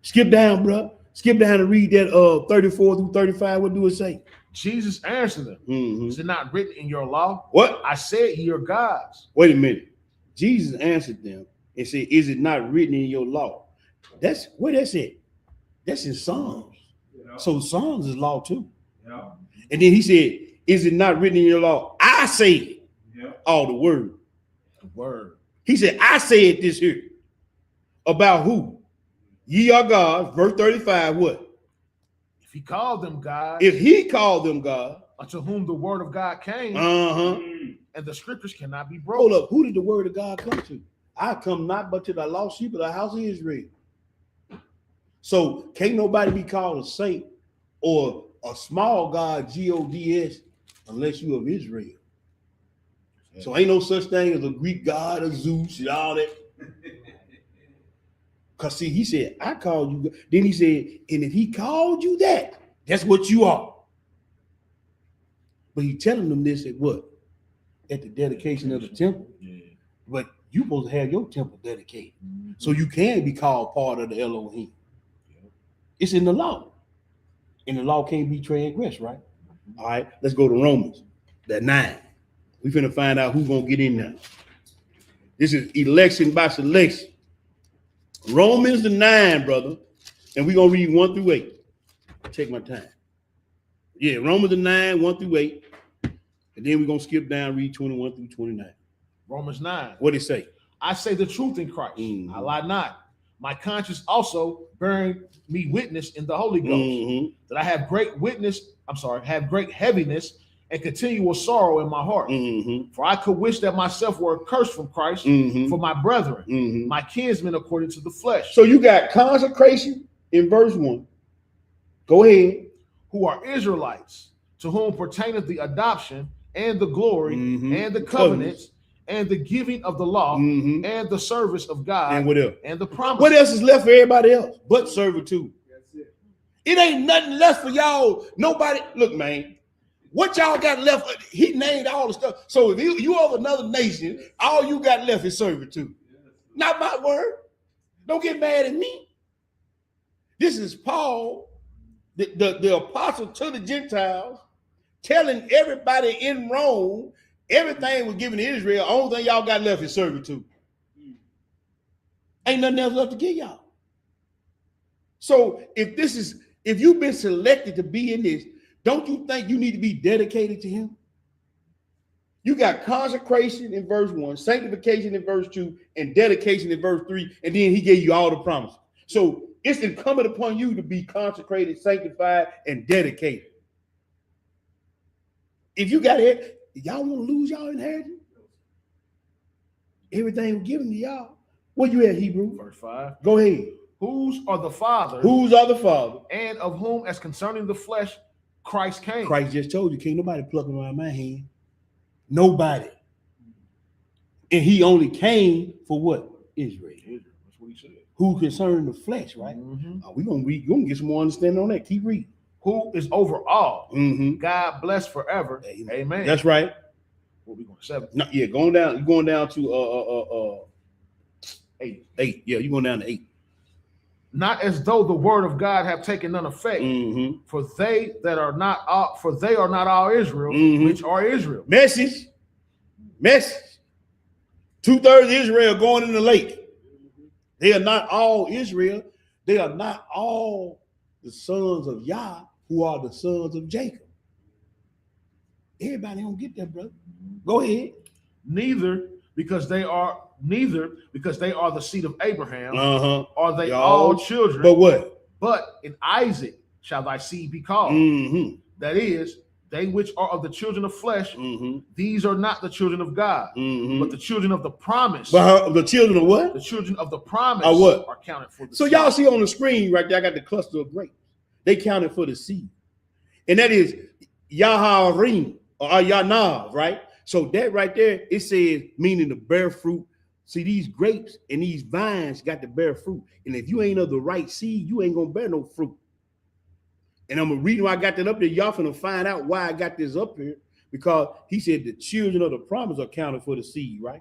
Skip down, bro. Skip down and read that 34 through 35. What do it say? Jesus answered them. Mm-hmm. Is it not written in your law? What? I said ye are gods. Wait a minute. Jesus answered them and said, is it not written in your law? That's where that's it. That's in Psalms. Yeah. So Psalms is law too. Yeah. And then he said, is it not written in your law? I say all the word. The word. He said, I said this here. About who? Ye are gods. Verse 35, what? If he called them God. If he called them God. Unto whom the word of God came. And the scriptures cannot be broken. Hold up. Who did the word of God come to? I come not but to the lost sheep of the house of Israel. So can't nobody be called a saint or a small God, G-O-D-S, unless you of Israel. Yeah. So ain't no such thing as a Greek God, a Zeus, and all that. Because see, he said, I called you. Then he said, and if he called you that, that's what you are. But he telling them this at what? At the dedication of the temple. Yeah. But you supposed to have your temple dedicated. So you can be called part of the Elohim. It's in the law. And the law can't be transgressed, right? All right, let's go to Romans, that 9. We finna find out who's gonna get in there. This is election by selection. Romans the 9, brother. And we're gonna read 1 through 8. Take my time. Yeah, Romans the 9, 1 through 8. And then we're gonna skip down, read 21 through 29. Romans 9. What did it say? I say the truth in Christ. I lie not. My conscience also bearing me witness in the Holy Ghost that I have great heaviness and continual sorrow in my heart. For I could wish that myself were accursed from Christ for my brethren, my kinsmen according to the flesh. So you got consecration in verse 1. Go ahead. Who are Israelites, to whom pertaineth the adoption and the glory and the covenants and the giving of the law and the service of God and what else? And the promise. What else is left for everybody else but servitude? It ain't nothing left for y'all. Nobody. Look, man. What y'all got left? He named all the stuff. So if you of another nation, all you got left is servitude. Not my word. Don't get mad at me. This is Paul, the apostle to the Gentiles, telling everybody in Rome everything was given to Israel. Only thing y'all got left is servitude. Ain't nothing else left to give y'all. So if you've been selected to be in this, don't you think you need to be dedicated to him? You got consecration in verse 1, sanctification in verse 2, and dedication in verse 3, and then he gave you all the promises. So it's incumbent upon you to be consecrated, sanctified, and dedicated. If you got it, y'all want to lose y'all inheritance? Everything was given to y'all. Where you at, Hebrew? Verse 5. Go ahead. Whose are the fathers? Whose are the fathers? And of whom, as concerning the flesh, Christ came. Christ just told you, can't nobody pluck him out of my hand. Nobody. And he only came for what? Israel. That's what he said. Who concerned the flesh, right? We're gonna read, you're gonna get some more understanding on that. Keep reading. Who is over all. God bless forever. Amen. That's right. What we going to 7? No, yeah, going down. You're going down to 8. 8. Yeah, you're going down to 8. Not as though the word of God have taken none effect, for they are not all Israel, which are Israel. Message. 2/3 Israel going in the lake. They are not all Israel. They are not all the sons of Yah, who are the sons of Jacob. Everybody don't get that, brother. Go ahead. Neither because they are the seed of Abraham, are they all children. But what? But in Isaac shall thy seed be called. That is, they which are of the children of flesh, these are not the children of God, but the children of the promise. But the children of what? The children of the promise are what? Are counted for the So seed. y'all see on the screen right there, I got the cluster of grapes. They counted for the seed. And that is Yaharim or Yanav, right? So that right there, it says, meaning to bear fruit. See, these grapes and these vines got to bear fruit. And if you ain't of the right seed, you ain't going to bear no fruit. And I'm going to read why I got that up there. Y'all finna find out why I got this up here. Because he said the children of the promise are counted for the seed, right?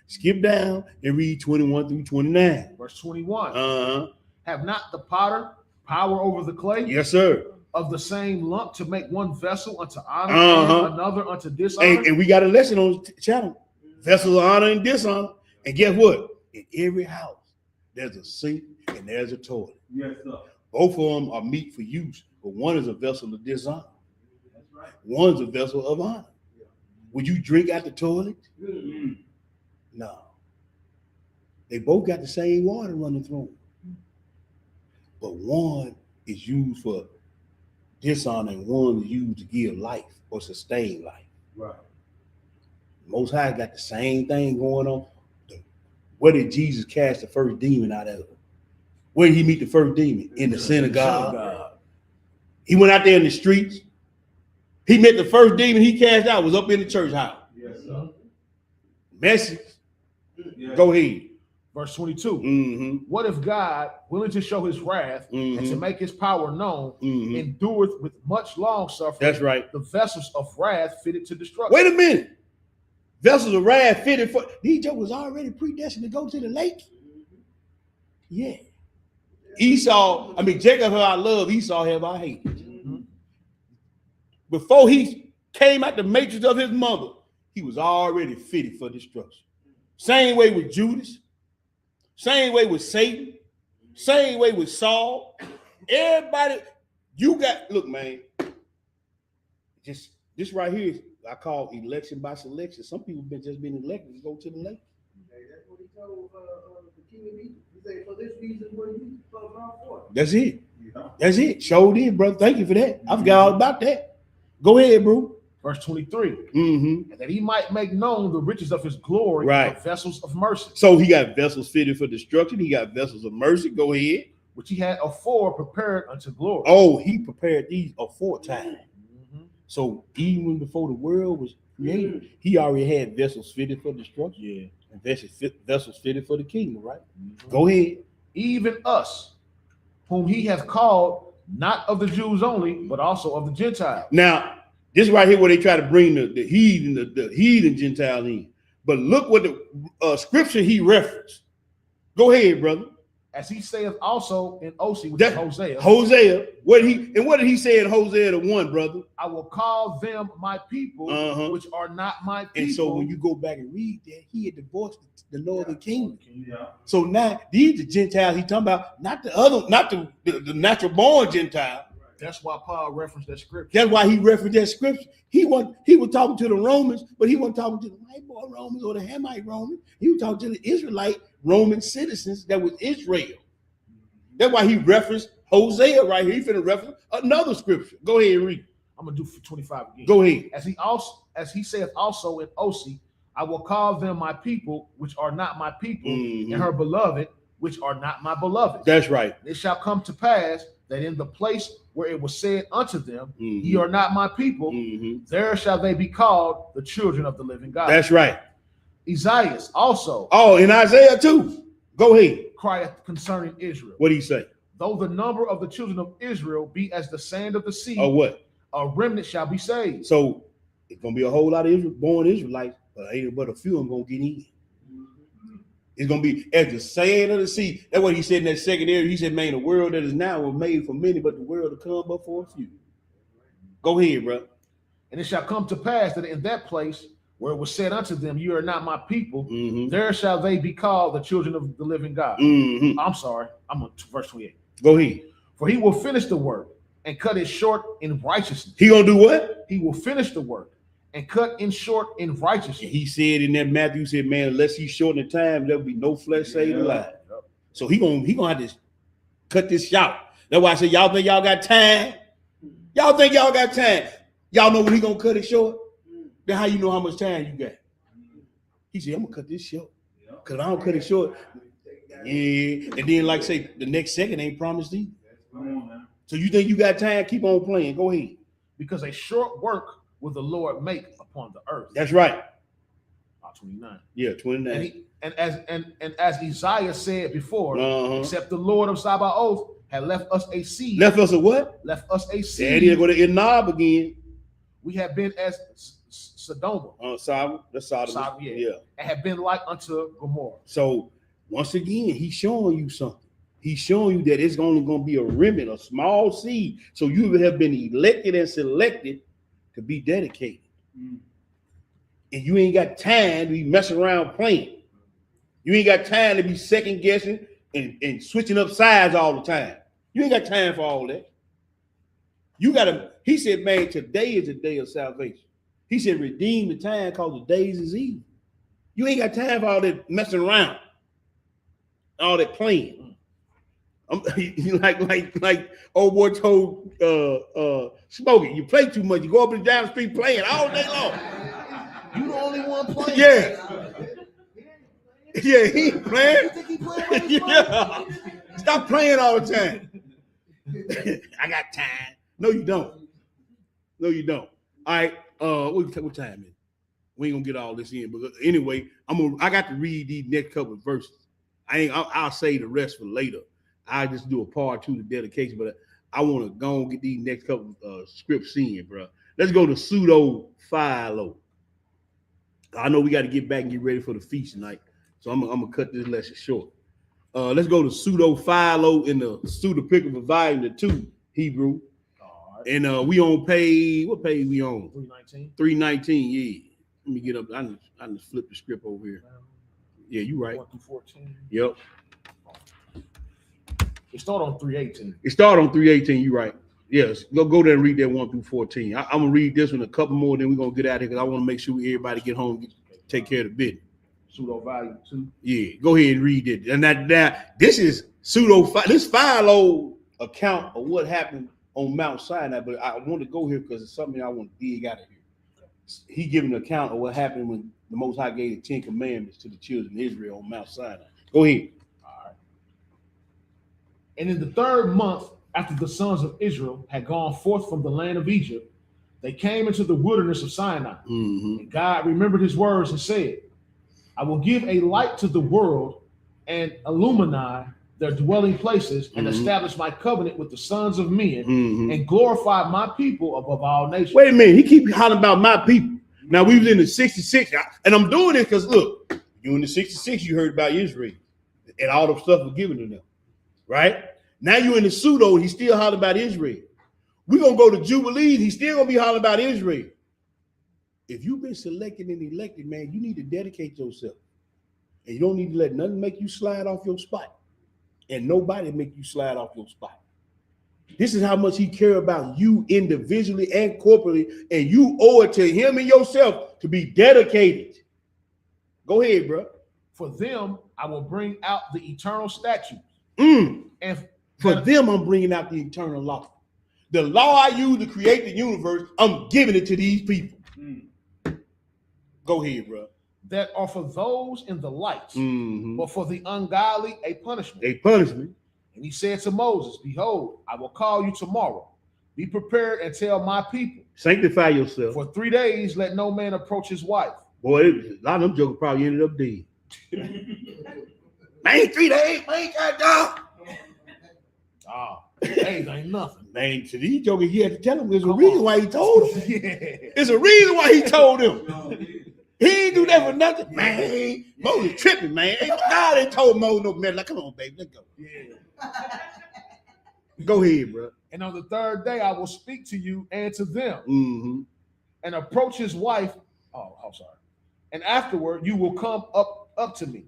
Skip down and read 21 through 29. Verse 21. Have not the potter power over the clay? Yes, sir. Of the same lump to make one vessel unto honor and another unto dishonor. And we got a lesson on the channel. Vessels of honor and dishonor. And guess what? In every house, there's a sink and there's a toilet. Yes, sir. Both of them are meet for use, but one is a vessel of dishonor. That's right. One's a vessel of honor. Would you drink at the toilet? No. They both got the same water running through them. But one is used for dishonor and one is used to give life or sustain life. Right. Most High got the same thing going on. Where did Jesus cast the first demon out of? Where did he meet the first demon? In the synagogue. He went out there in the streets. He met the first demon he cast out was up in the church house. Yes, sir. Message. Yes. Go ahead. Verse 22. What if God, willing to show his wrath and to make his power known, endureth with much long suffering? That's right. The vessels of wrath fitted to destruction. Wait a minute. Vessels of wrath fitted for these jokers already predestined to go to the lake. Yeah. Jacob have I love, Esau have I hate. Before he came out the matrix of his mother, he was already fitted for destruction. Same way with Judas, same way with Satan, same way with Saul. Everybody, look, man, just this right here, I call election by selection. Some people just been elected to go to the lake. That's what he told the king of Egypt. He said, for this reason, what you for? That's it. That's it. Showed in, brother. Thank you for that. I forgot all about that. Go ahead, bro. Verse 23. Mm-hmm. And that he might make known the riches of his glory, right, of vessels of mercy. So he got vessels fitted for destruction. He got vessels of mercy. Go ahead. Which he had afore prepared unto glory. Oh, he prepared these aforetime. So even before the world was created, he already had vessels fitted for destruction. Yeah. And vessels fitted for the kingdom, right? Go ahead. Even us, whom he hath called, not of the Jews only, but also of the Gentiles. Now, this right here where they try to bring the heathen Gentile in. But look what the scripture he referenced. Go ahead, brother. As he saith also in Osee, which is Hosea. Hosea. What did he say in Hosea the 1, brother? I will call them my people, which are not my people. And so when you go back and read that, he had divorced the northern kingdom. Yeah. So now these are Gentiles he's talking about, not the natural born Gentile. That's why Paul referenced that scripture. That's why he referenced that scripture. He was talking to the Romans, but he wasn't talking to the white boy Romans or the Hamite Romans. He was talking to the Israelite Roman citizens that was Israel. That's why he referenced Hosea right here. He finna reference another scripture. Go ahead and read. I'm gonna do for 25 again. Go ahead. As he saith also in Osee, I will call them my people, which are not my people, and her beloved, which are not my beloved. That's right. It shall come to pass that in the place where it was said unto them, ye are not my people, there shall they be called the children of the living God. That's right. Isaiah also. Oh, in Isaiah too. Go ahead. Crieth concerning Israel. What did he say? Though the number of the children of Israel be as the sand of the sea, or what? A remnant shall be saved. So it's gonna be a whole lot of born Israelites, but a few of them gonna get in. It's gonna be as the sand of the sea. That's what he said in that second area. He said, "Man, the world that is now was made for many, but the world to come but for a few." Go ahead, bro. And it shall come to pass that in that place where it was said unto them, "You are not my people," there shall they be called the children of the living God. I'm sorry. I'm on verse 28. Go ahead. For he will finish the work and cut it short in righteousness. He gonna do what? He will finish the work and cut in short in righteousness. He said in that Matthew, said, "Man, unless he shorten the time, there'll be no flesh saved alive." So he gonna have to cut this short. That's why I said, y'all think y'all got time? Y'all think y'all got time? Y'all know when he gonna cut it short? Then how you know how much time you got? He said, "I'm gonna cut this short, cause if I don't cut it short, yeah." And then, like say, the next second ain't promised either. So you think you got time? Keep on playing. Go ahead. Because a short work will the Lord make upon the earth. That's right. 29. Yeah, 29. And as Isaiah said before, except the Lord of Sabaoth had left us a seed. Left us a what? Left us a seed. And he'll go to Enob again. We have been as Sodom. Sodom. That's Sodom. Yeah. And have been like unto Gomorrah. So once again, he's showing you something. He's showing you that it's only going to be a remnant, a small seed. So you have been elected and selected to be dedicated. And you ain't got time to be messing around playing. You ain't got time to be second guessing and switching up sides all the time. You ain't got time for all that. You got to, he said, man, today is the day of salvation. He said, redeem the time because the days is evil. You ain't got time for all that messing around, all that playing. Like old boy told Smokey, you play too much. You go up and down the street playing all day long. You the only one playing. Yeah. Yeah, he ain't playing. You think he playing? Yeah. Stop playing all the time. I got time. No, you don't. No, you don't. All right. What time is it? We ain't gonna get all this in, but anyway, I got to read these next couple of verses. I'll save the rest for later. I just do a part 2 to dedication, but I want to go and get these next couple scripts in, bro. Let's go to pseudo philo. I know we got to get back and get ready for the feast tonight. So I'm gonna cut this lesson short. Let's go to pseudo philo in the pseudepigrapha volume 2 Hebrew. And we on page, what page we on? 319. 319, yeah. Let me get up. I just flip the script over here. Yeah, you right. 1 through 14. Yep. It started on 318. It started on 318, you right. Yes, go there and read that 1 through 14. I'm gonna read this one, a couple more, then we're gonna get out of here because I want to make sure everybody get home, take care of the business. Pseudo volume 2. Yeah, go ahead and read it. And that this is this Philo account of what happened on Mount Sinai, but I want to go here because it's something I want to dig out of here. He giving an account of what happened when the Most High gave the 10 Commandments to the children of Israel on Mount Sinai. Go ahead. All right. And in the 3rd month, after the sons of Israel had gone forth from the land of Egypt, they came into the wilderness of Sinai. Mm-hmm. And God remembered his words and said, I will give a light to the world and illumine their dwelling places and establish my covenant with the sons of men and glorify my people above all nations. Wait a minute. He keep hollering about my people. Now we was in the 66, and I'm doing this because look, you in the 66, you heard about Israel and all the stuff was given to them, right? Now you in the pseudo, he's still hollering about Israel. We're gonna go to Jubilees, he's still gonna be hollering about Israel. If you've been selected and elected, man, you need to dedicate yourself. And you don't need to let nothing make you slide off your spot. And nobody make you slide off your spot. This is how much he cares about you individually and corporately, and you owe it to him and yourself to be dedicated. Go ahead, bro. For them, I will bring out the eternal statutes. And for them, I'm bringing out the eternal law. The law I use to create the universe, I'm giving it to these people. Go ahead, bro. That are for those in the light, but for the ungodly, a punishment. A punishment. And he said to Moses, behold, I will call you tomorrow. Be prepared and tell my people. Sanctify yourself. For 3 days, let no man approach his wife. Boy, a lot of them jokers probably ended up dead. Man, 3 days, man, goddamn. Days ain't nothing. Man, to these jokers, he had to tell them there's a reason why he told them. There's a reason why he told them. He ain't do that for nothing. Man, Moses tripping, man. God ain't told Moses no man. Like, come on, baby, let's go. Go ahead, bro. And on the 3rd day, I will speak to you and to them and approach his wife. Sorry. And afterward, you will come up to me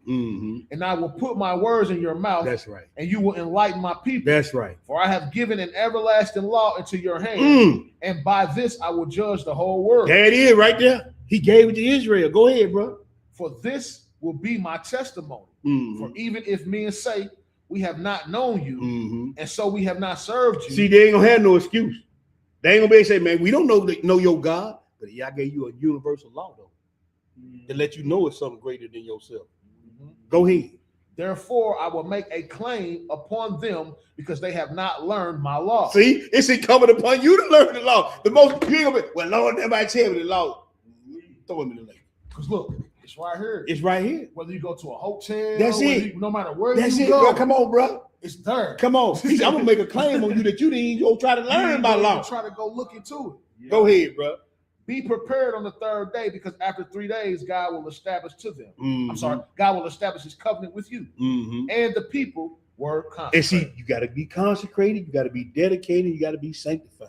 and I will put my words in your mouth. That's right. And you will enlighten my people. That's right. For I have given an everlasting law into your hand. And by this, I will judge the whole world. There it is right there. He gave it to Israel. Go ahead, bro. For this will be my testimony. For even if men say, we have not known you, and so we have not served you. See, they ain't gonna have no excuse. They ain't gonna be able to say, man, we don't know your God, but I gave you a universal law, though, to let you know it's something greater than yourself. Go ahead. Therefore, I will make a claim upon them because they have not learned my law. See, it's incumbent upon you to learn the law. The most, you ain't gonna be, well, Lord, nobody tell me the law. Throw him in the lake. Because look, it's right here. It's right here. Whether you go to a hotel, that's it. No matter where that's you it, go. bro. Come on, bro. It's there. Come on. I'm gonna make a claim on you that you didn't even go try to learn my law. Try to go look into it. Go ahead, bro. Be prepared on the 3rd day, because after 3 days, God will establish to them. God will establish his covenant with you. And the people were consecrated. And see, you got to be consecrated, you got to be dedicated, you got to be sanctified.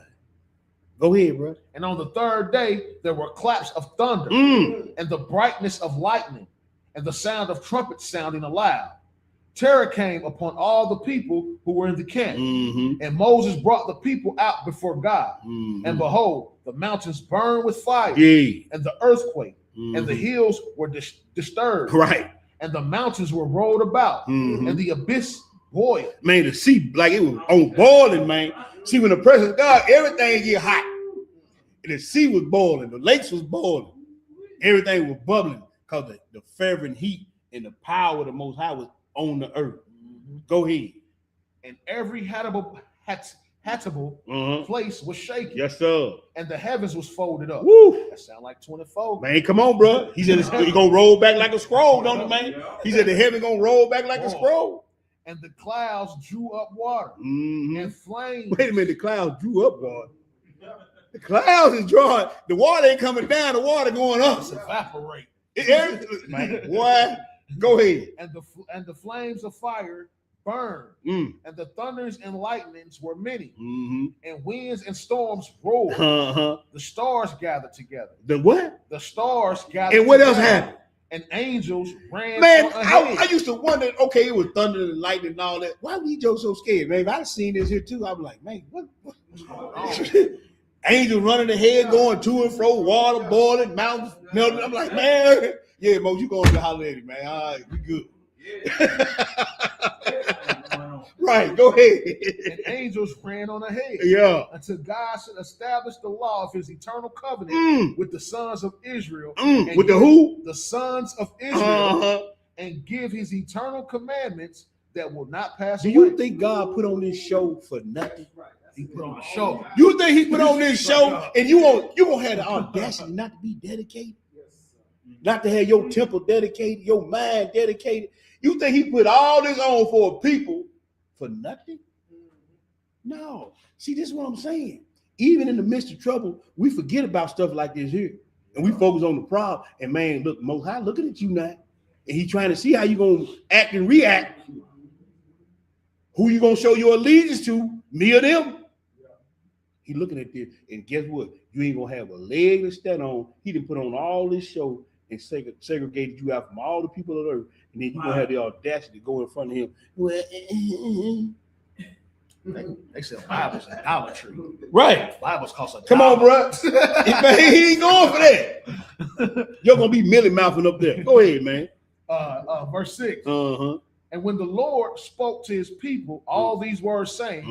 Go ahead, bro. And on the 3rd day, there were claps of thunder and the brightness of lightning and the sound of trumpets sounding aloud. Terror came upon all the people who were in the camp. And Moses brought the people out before God. And behold, the mountains burned with fire, and the earthquake, and the hills were disturbed. Right. And the mountains were rolled about, and the abyss boiled. Man, the sea, like it was on boiling, man. See, when the presence of God, everything get hot. And the sea was boiling, the lakes was boiling. Everything was bubbling because the fervent heat and the power of the Most High was on the earth. Go ahead. And every habitable place was shaken. Yes, sir. And the heavens was folded up. Woo. That sound like 24. Man, come on, bro. He said it's gonna roll back like a scroll, don't it, man? He said the heaven gonna roll back like a scroll. And the clouds drew up water and flames. Wait a minute, the clouds drew up water. The clouds is drawing. The water ain't coming down. The water going up. Evaporate. Man, boy, go ahead. And the flames of fire burned, and the thunders and lightnings were many, and winds and storms roared. The stars gathered together. The what? The stars gathered. And what together, else happened? And angels ran. Man, on ahead. I used to wonder. Okay, it was thunder and lightning and all that. Why we Joe so scared, man? If I'd seen this here too, I'm like, man, what's going on? Angels running ahead, going to and fro, water boiling, mountains melting. I'm like, man, yeah, Mo, you going to the holiday, man? All right, we good. Right, go ahead. And angels ran on ahead. Yeah. Until God should establish the law of his eternal covenant with the sons of Israel. With the who? The sons of Israel. And give his eternal commandments that will not pass away. Do you think God put on this show for nothing? He put on a show. You think he put on this show and you gonna have the audacity not to be dedicated? Not to have your temple dedicated, your mind dedicated. You think he put all this on for people for nothing? No. See, this is what I'm saying. Even in the midst of trouble, we forget about stuff like this here. And we focus on the problem. And man, look, Most High looking at you now. And he trying to see how you gonna act and react. Who you gonna show your allegiance to? Me or them? He looking at this, and guess what? You ain't gonna have a leg to stand on. He done put on all this show and segregated you out from all the people of earth, and then you gonna have the audacity to go in front of him. They said Bible's idolatry. Right. Bible's cost a Come on, dollar. bro. Man, he ain't going for that. You're gonna be milly mouthing up there. Go ahead, man. Verse 6. And when the Lord spoke to his people all these words, saying,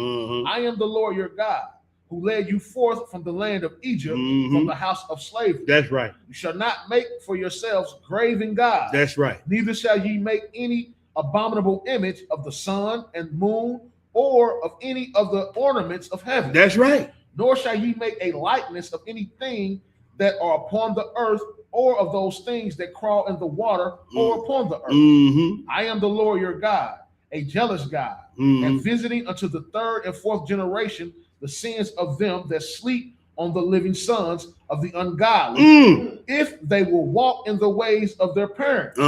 I am the Lord your God, who led you forth from the land of Egypt, from the house of slavery. That's right. You shall not make for yourselves graven gods. That's right. Neither shall ye make any abominable image of the sun and moon, or of any of the ornaments of heaven. That's right. Nor shall ye make a likeness of anything that are upon the earth, or of those things that crawl in the water, or upon the earth. I am the Lord your God, a jealous God, and visiting unto the third and fourth generation the sins of them that sleep on the living sons of the ungodly, if they will walk in the ways of their parents,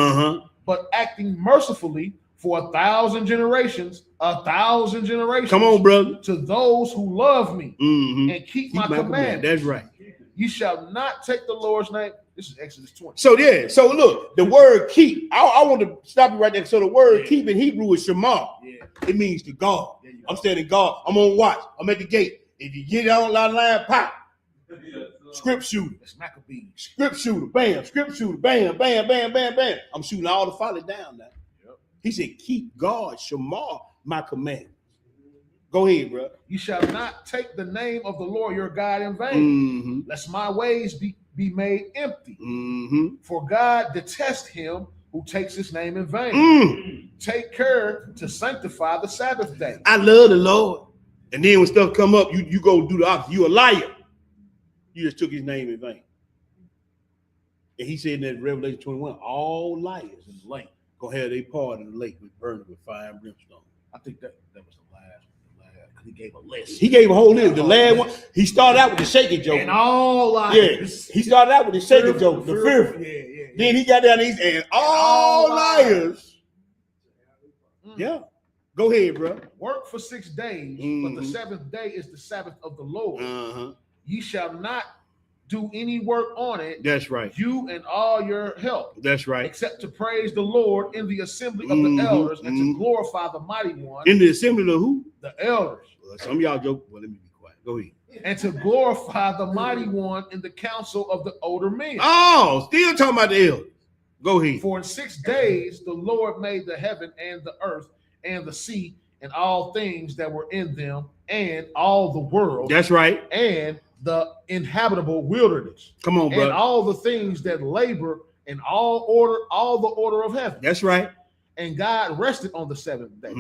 but acting mercifully for 1,000 generations, 1,000 generations. Come on, brother. To those who love me and keep my commandments. That's right. You shall not take the Lord's name. This is Exodus 20. So yeah, so look, the word keep. I want to stop you right there. So the word keep in Hebrew is Shema. It means to guard. I'm standing guard. I'm on watch. I'm at the gate. If you get on that line, pop. Script shooter. It's Maccabees. Script shooter. Bam. Script shooter. Bam. Bam. Bam. Bam. Bam. I'm shooting all the folly down now. He said, keep guard, Shema, my command. Go ahead, bro. You shall not take the name of the Lord your God in vain, lest my ways be made empty. For God detests him who takes his name in vain. Take care to sanctify the Sabbath day. I love the Lord. And then when stuff come up, you go do the opposite. You a liar. You just took his name in vain. And he said in that Revelation 21, all liars in the lake gonna have their part in the lake with burning with fire and brimstone. I think that was the last. He gave a list. He gave a whole list. The last one, he started out with the shaking joke. And all liars. Yeah, he started out with the shaking joke, the fearful. Yeah. Then he got down and all liars. Yeah. Go ahead, bro. Work for 6 days, but the seventh day is the Sabbath of the Lord. Ye shall not do any work on it. That's right. You and all your help. That's right. Except to praise the Lord in the assembly of the elders and to glorify the mighty one. In the assembly of who? The elders. Well, some of y'all joke. Well, let me be quiet. Go ahead. And to glorify the mighty one in the council of the older men. Oh, still talking about the elders. Go ahead. For in 6 days the Lord made the heaven and the earth and the sea and all things that were in them and all the world. That's right. And the inhabitable wilderness. Come on, brother. And all the things that labor in all the order of heaven. That's right. And God rested on the seventh day.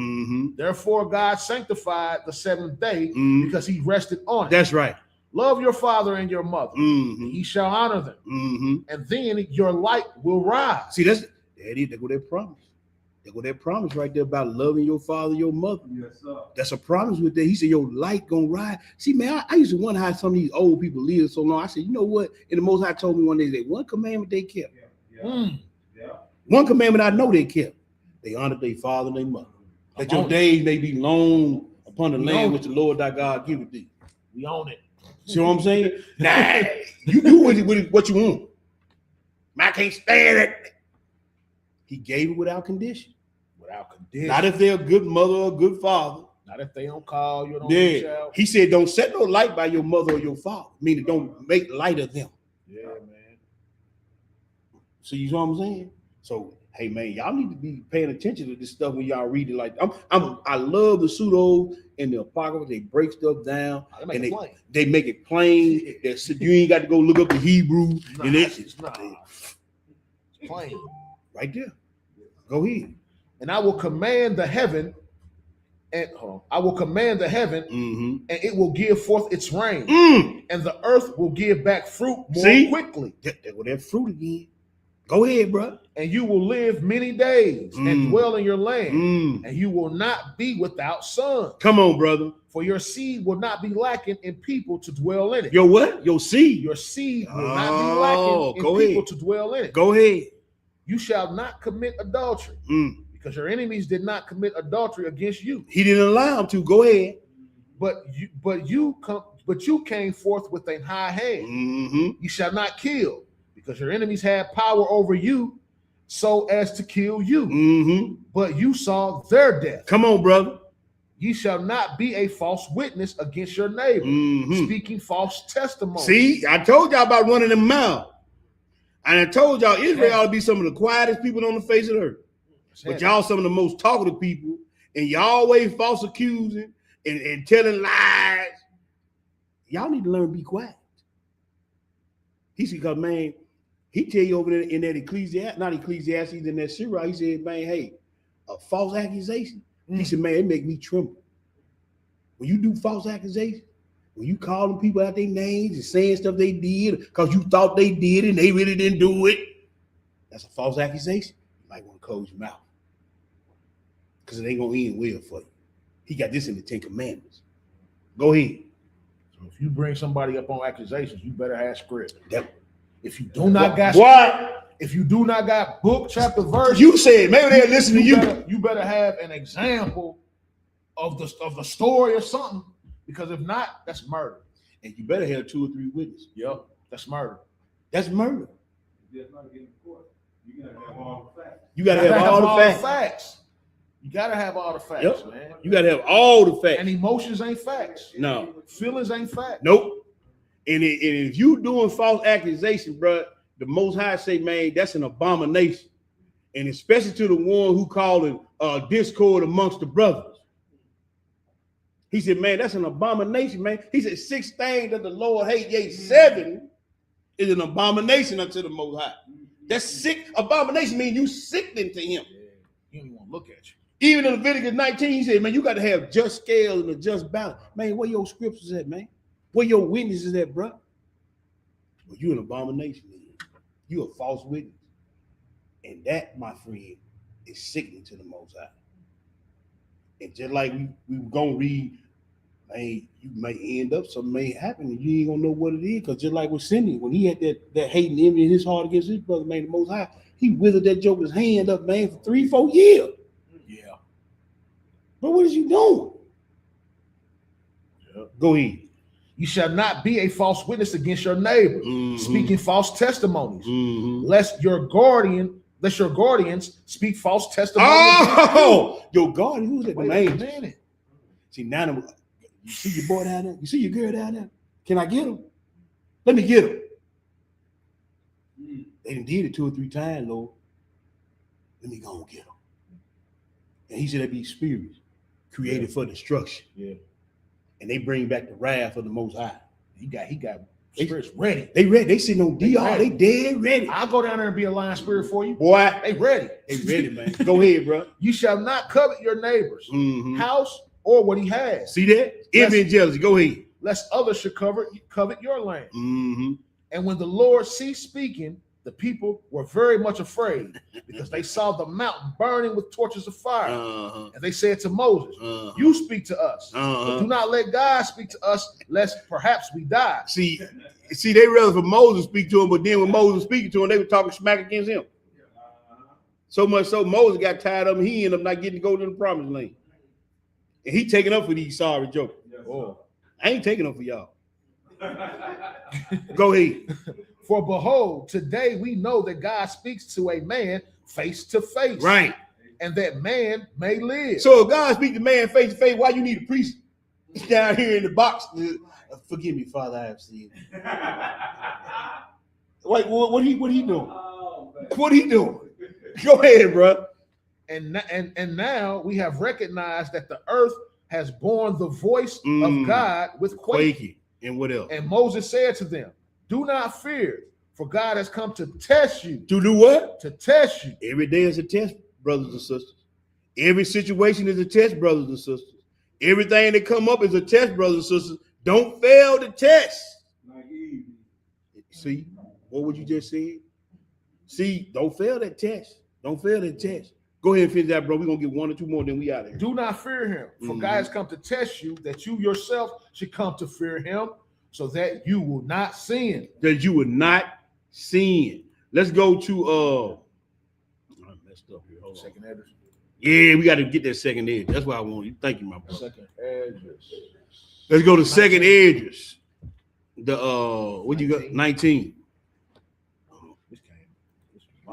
Therefore, God sanctified the seventh day because he rested on it. That's right. Love your father and your mother. He shall honor them. And then your light will rise. See, that's go their promise. They go that promise right there about loving your father, your mother. Yes, sir. That's a promise with that. He said, your light gonna rise. See, man, I used to wonder how some of these old people live so long. I said, you know what? And the Most High told me one day that one commandment they kept. Yeah. One commandment I know they kept. They honored their father and their mother. That your days may be long upon the land which the Lord thy God giveth thee. We own it. See what I'm saying? Nah, you do what you want. I can't stand it. He gave it without condition. Without condition. Not if they're a good mother or a good father. Not if they don't call you, don't reach out. He said, don't set no light by your mother or your father. Meaning, don't make light of them. Yeah, man. So you know what I'm saying? So, hey, man, y'all need to be paying attention to this stuff when y'all read it. Like, I love the pseudo and the apocrypha. They break stuff down and they make it plain. So you ain't got to go look up the Hebrew. Nah, and it's plain. Right there. Go ahead. And I will command the heaven, and and it will give forth its rain, and the earth will give back fruit more quickly. That fruit again. Go ahead, bro. And you will live many days and dwell in your land, and you will not be without sons. Come on, brother. For your seed will not be lacking in people to dwell in it. Your what? Your seed. Your seed will not be lacking in people to dwell in it. Go ahead. You shall not commit adultery, because your enemies did not commit adultery against you. He didn't allow them to. Go ahead. But you came forth with a high hand. You shall not kill, because your enemies had power over you, so as to kill you. But you saw their death. Come on, brother. You shall not be a false witness against your neighbor, speaking false testimony. See, I told y'all about running them mouth. And I told y'all Israel ought to be some of the quietest people on the face of the earth. But y'all some of the most talkative people, and y'all always false accusing and telling lies. Y'all need to learn to be quiet. He said, because man, he tell you over there in that Ecclesiastes, in that Sirach, he said, man, hey, a false accusation. He said, man, it make me tremble. When you do false accusations, when you calling people out their names and saying stuff they did because you thought they did and they really didn't do it, that's a false accusation. You might want to close your mouth because it ain't going to end well for you. He got this in the 10 Commandments. Go ahead. So if you bring somebody up on accusations, you better have script. If you do not got book, chapter, verse, you said maybe they'll listen to you. You better have an example of the story or something. Because if not, that's murder. And you better have 2 or 3 witnesses. Yep, that's murder. That's murder. You gotta have all the facts. You gotta have all the facts. You gotta have all the facts, man. You gotta have all the facts. And emotions ain't facts. No. Feelings ain't facts. Nope. And if you doing false accusation, bro, the Most High say, man, that's an abomination. And especially to the one who calling discord amongst the brothers. He said, man, that's an abomination, man. He said, 6 things that the Lord hates, yea, 7 is an abomination unto the Most High. That's sick. Abomination means you sickening to him. Yeah. He don't even want to look at you. Even in Leviticus 19, he said, man, you got to have just scales and a just balance. Man, where your scriptures at, man? Where your witnesses at, bro? Well, you an abomination, man. You a false witness. And that, my friend, is sickening to the Most High. And just like we were going to read, man, you may end up, something may happen, and you ain't going to know what it is. Because just like with Cindy, when he had that hate and envy in his heart against his brother, man, the Most High, he withered that joker's hand up, man, for 3-4 years. Yeah. But what is you doing? Yeah. Go ahead. You shall not be a false witness against your neighbor, speaking false testimonies, lest your guardians speak false testimonies. Oh, your guardian, who's that? Wait a minute. See, now you see your boy down there? You see your girl down there? Can I get him? Let me get him. They done did it 2 or 3 times, Lord. Let me go and get him. And he said that be spirits created for destruction. Yeah. And they bring back the wrath of the Most High. He got spirits ready. They ready. They sitting on DR. They dead ready. I'll go down there and be a lion spirit for you. Boy, they ready. They ready, man. Go ahead, bro. You shall not covet your neighbor's house or what he has. See that? Envy and jealousy. Go ahead. Lest others should covet your land. And when the Lord ceased speaking, The people were very much afraid because they saw the mountain burning with torches of fire. And they said to Moses, you speak to us, but do not let God speak to us, lest perhaps we die. See, they rather for Moses speak to him, but then when Moses speaking to him, they were talking smack against him. So much so Moses got tired of him, he ended up not getting to go to the promised land. And he taking up for these sorry jokers. Oh, I ain't taking up for y'all. Go ahead. For behold, today we know that God speaks to a man face to face. Right. And that man may live. So if God speaks to man face to face, why you need a priest down here in the box? Forgive me, Father, I have sinned. Wait, what he doing? What he doing? Go ahead, bro. And now we have recognized that the earth has borne the voice of God with quaking. And what else? And Moses said to them, do not fear, for God has come to test you. To do what? To test you. Every day is a test, brothers and sisters. Every situation is a test, brothers and sisters. Everything that come up is a test, brothers and sisters. Don't fail the test. See, what would you just say? See, don't fail that test. Don't fail that test. Go ahead and finish that, bro. We're going to get one or two more, then we out of here. Do not fear him, for God has come to test you, that you yourself should come to fear him, so that you will not sin. That you will not sin. Let's go to I messed up here. Hold on. Second address. Yeah, we got to get that second edge. That's why I want you. Thank you, my brother. Second address. Let's go to second edges. The what you got? 19.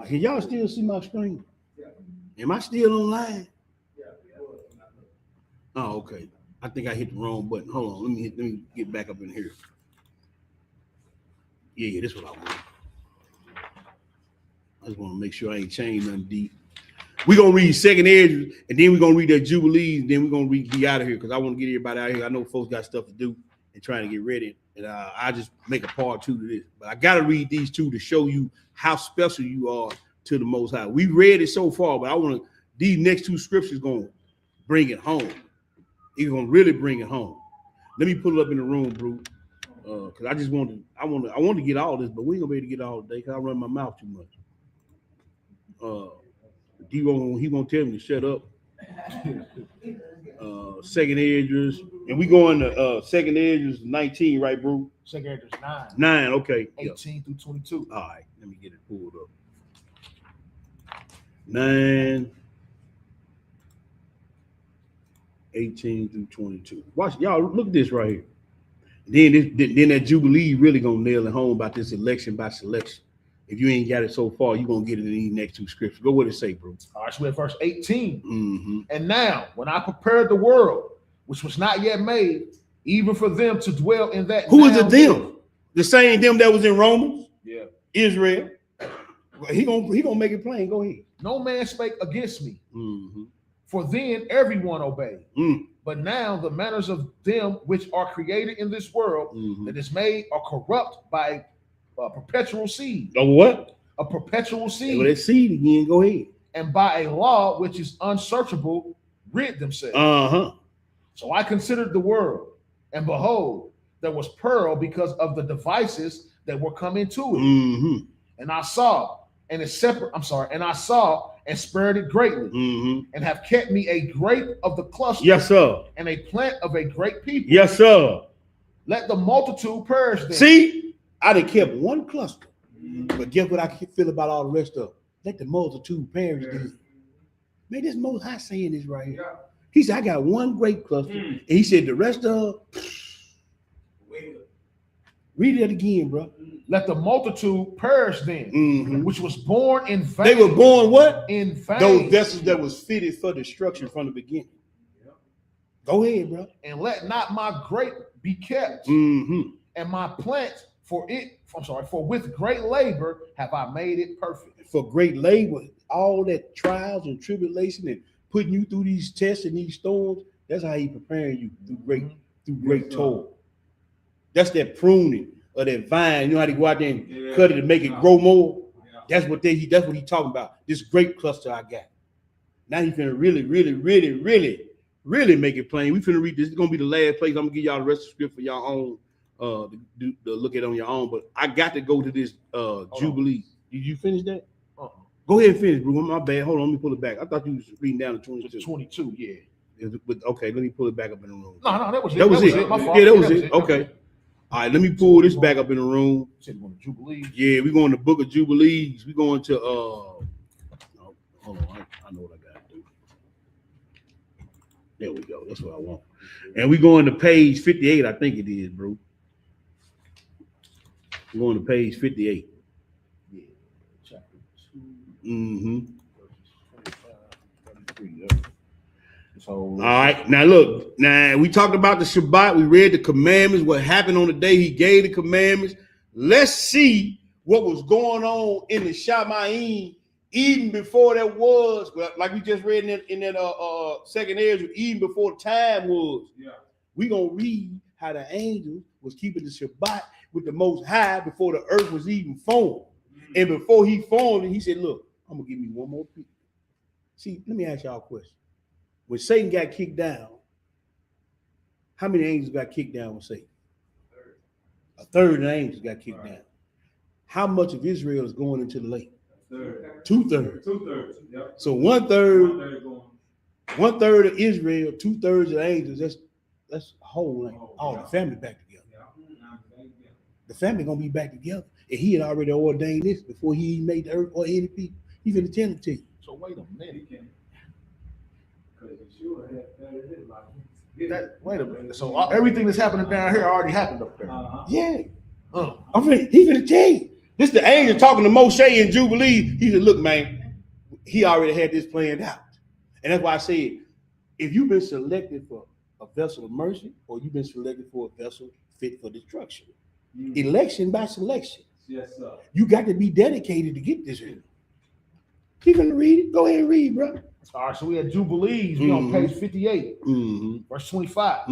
Can y'all still see my screen? Am I still online? Oh, okay. I think I hit the wrong button. Hold on. Let me get back up in here. Yeah, this is what I want. I just want to make sure I ain't changed nothing deep. We're going to read second edges, and then we're going to read that Jubilees, and then we're going to be out of here because I want to get everybody out of here. I know folks got stuff to do and trying to get ready, and I just make a part two to this. But I got to read these two to show you how special you are to the Most High. We read it so far, but I want to, these next two scriptures going to bring it home. It's going to really bring it home. Let me pull it up in the room, bro. Because I just want to get all this, but we ain't gonna be able to get all day because I run my mouth too much. He won't tell me to shut up. Second edges, and we going to second edges 19, right, bro? Second address 9. 9, okay. 18 through 22. All right, let me get it pulled up. 9, 18 through 22. Watch, y'all, look at this right here. Then that Jubilee really gonna nail it home about this election by selection. If you ain't got it so far, you're gonna get it in these next two scriptures. Go what it say, bro. All right, so we're at verse 18. And now, when I prepared the world, which was not yet made, even for them to dwell in that. Who is it them? The same them that was in Romans? Yeah. Israel. He gonna make it plain. Go ahead. No man spake against me. For then everyone obeyed. But now the manners of them which are created in this world that is made are corrupt by a perpetual seed. A what? A perpetual seed. Well, that seed again. Go ahead. And by a law which is unsearchable, rid themselves. So I considered the world, and behold, there was pearl because of the devices that were come into it. And I saw, and it's separate. And I saw and spared it greatly, and have kept me a grape of the cluster. Yes, sir. And a plant of a great people. Yes, sir. Let the multitude perish then. See, I done kept one cluster, but guess what I feel about all the rest of them? Let the multitude perish then. Man, this Most High saying this right here. He said, I got one grape cluster, and he said the rest of read it again, bro. Let the multitude perish then, which was born in vain. They were born what? In vain. Those vessels that was fitted for destruction from the beginning. Go ahead, bro. And let not my grape be kept, and my plant for with great labor have I made it perfect. For great labor, all that trials and tribulation and putting you through these tests and these storms, that's how he preparing you through great toil. That's that pruning of that vine. You know how to go out there and cut it and make it grow more? That's what he talking about. This grape cluster I got. Now he finna really make it plain. We finna read this. It's gonna be the last place. I'm gonna give y'all the rest of the script for y'all own to look at on your own. But I got to go to this Jubilee. Did you finish that? Go ahead and finish, bro. My bad. Hold on, let me pull it back. I thought you was reading down to 22. 22, yeah. But okay, let me pull it back up in the room. No, that was it. That was it. My fault. Yeah, that was it. Okay. All right, let me pull this back up in the room. Said you want to Jubilee. Yeah, we're going to Book of Jubilees. We're going to hold on, I know what I gotta do. There we go. That's what I want. And we're going to page 58, I think it is, bro. We're going to page 58. Yeah, chapter 2. Mm-hmm. Verses 25, 33. So, all right. Now look, we talked about the Shabbat. We read the commandments, what happened on the day he gave the commandments. Let's see what was going on in the Shamayim even before that was, like we just read in that second Ezra, even before time was. Yeah. We're going to read how the angel was keeping the Shabbat with the Most High before the earth was even formed. Mm-hmm. And before he formed it, he said, look, I'm going to give you one more piece. See, let me ask y'all a question. When Satan got kicked down, how many angels got kicked down with Satan? A third of the angels got kicked down. How much of Israel is going into the lake? 2/3. 2/3. 2/3. Yep. So 1/3 of Israel, 2/3 of the angels. That's a whole land. All the family back together. The family gonna be back together, and he had already ordained this before he made the earth or any people. He's gonna tell it to you. So wait a minute. Wait a minute. So everything that's happening down here already happened up there. Yeah. I mean, he's gonna tell you. This the angel talking to Moshe in Jubilee. He said, look, man, he already had this planned out. And that's why I said, if you've been selected for a vessel of mercy, or you've been selected for a vessel fit for destruction. Election by selection. Yes, sir. You got to be dedicated to get this in. You gonna read it? Go ahead and read, bro. All right, so we had Jubilees. We on page 58, verse 25.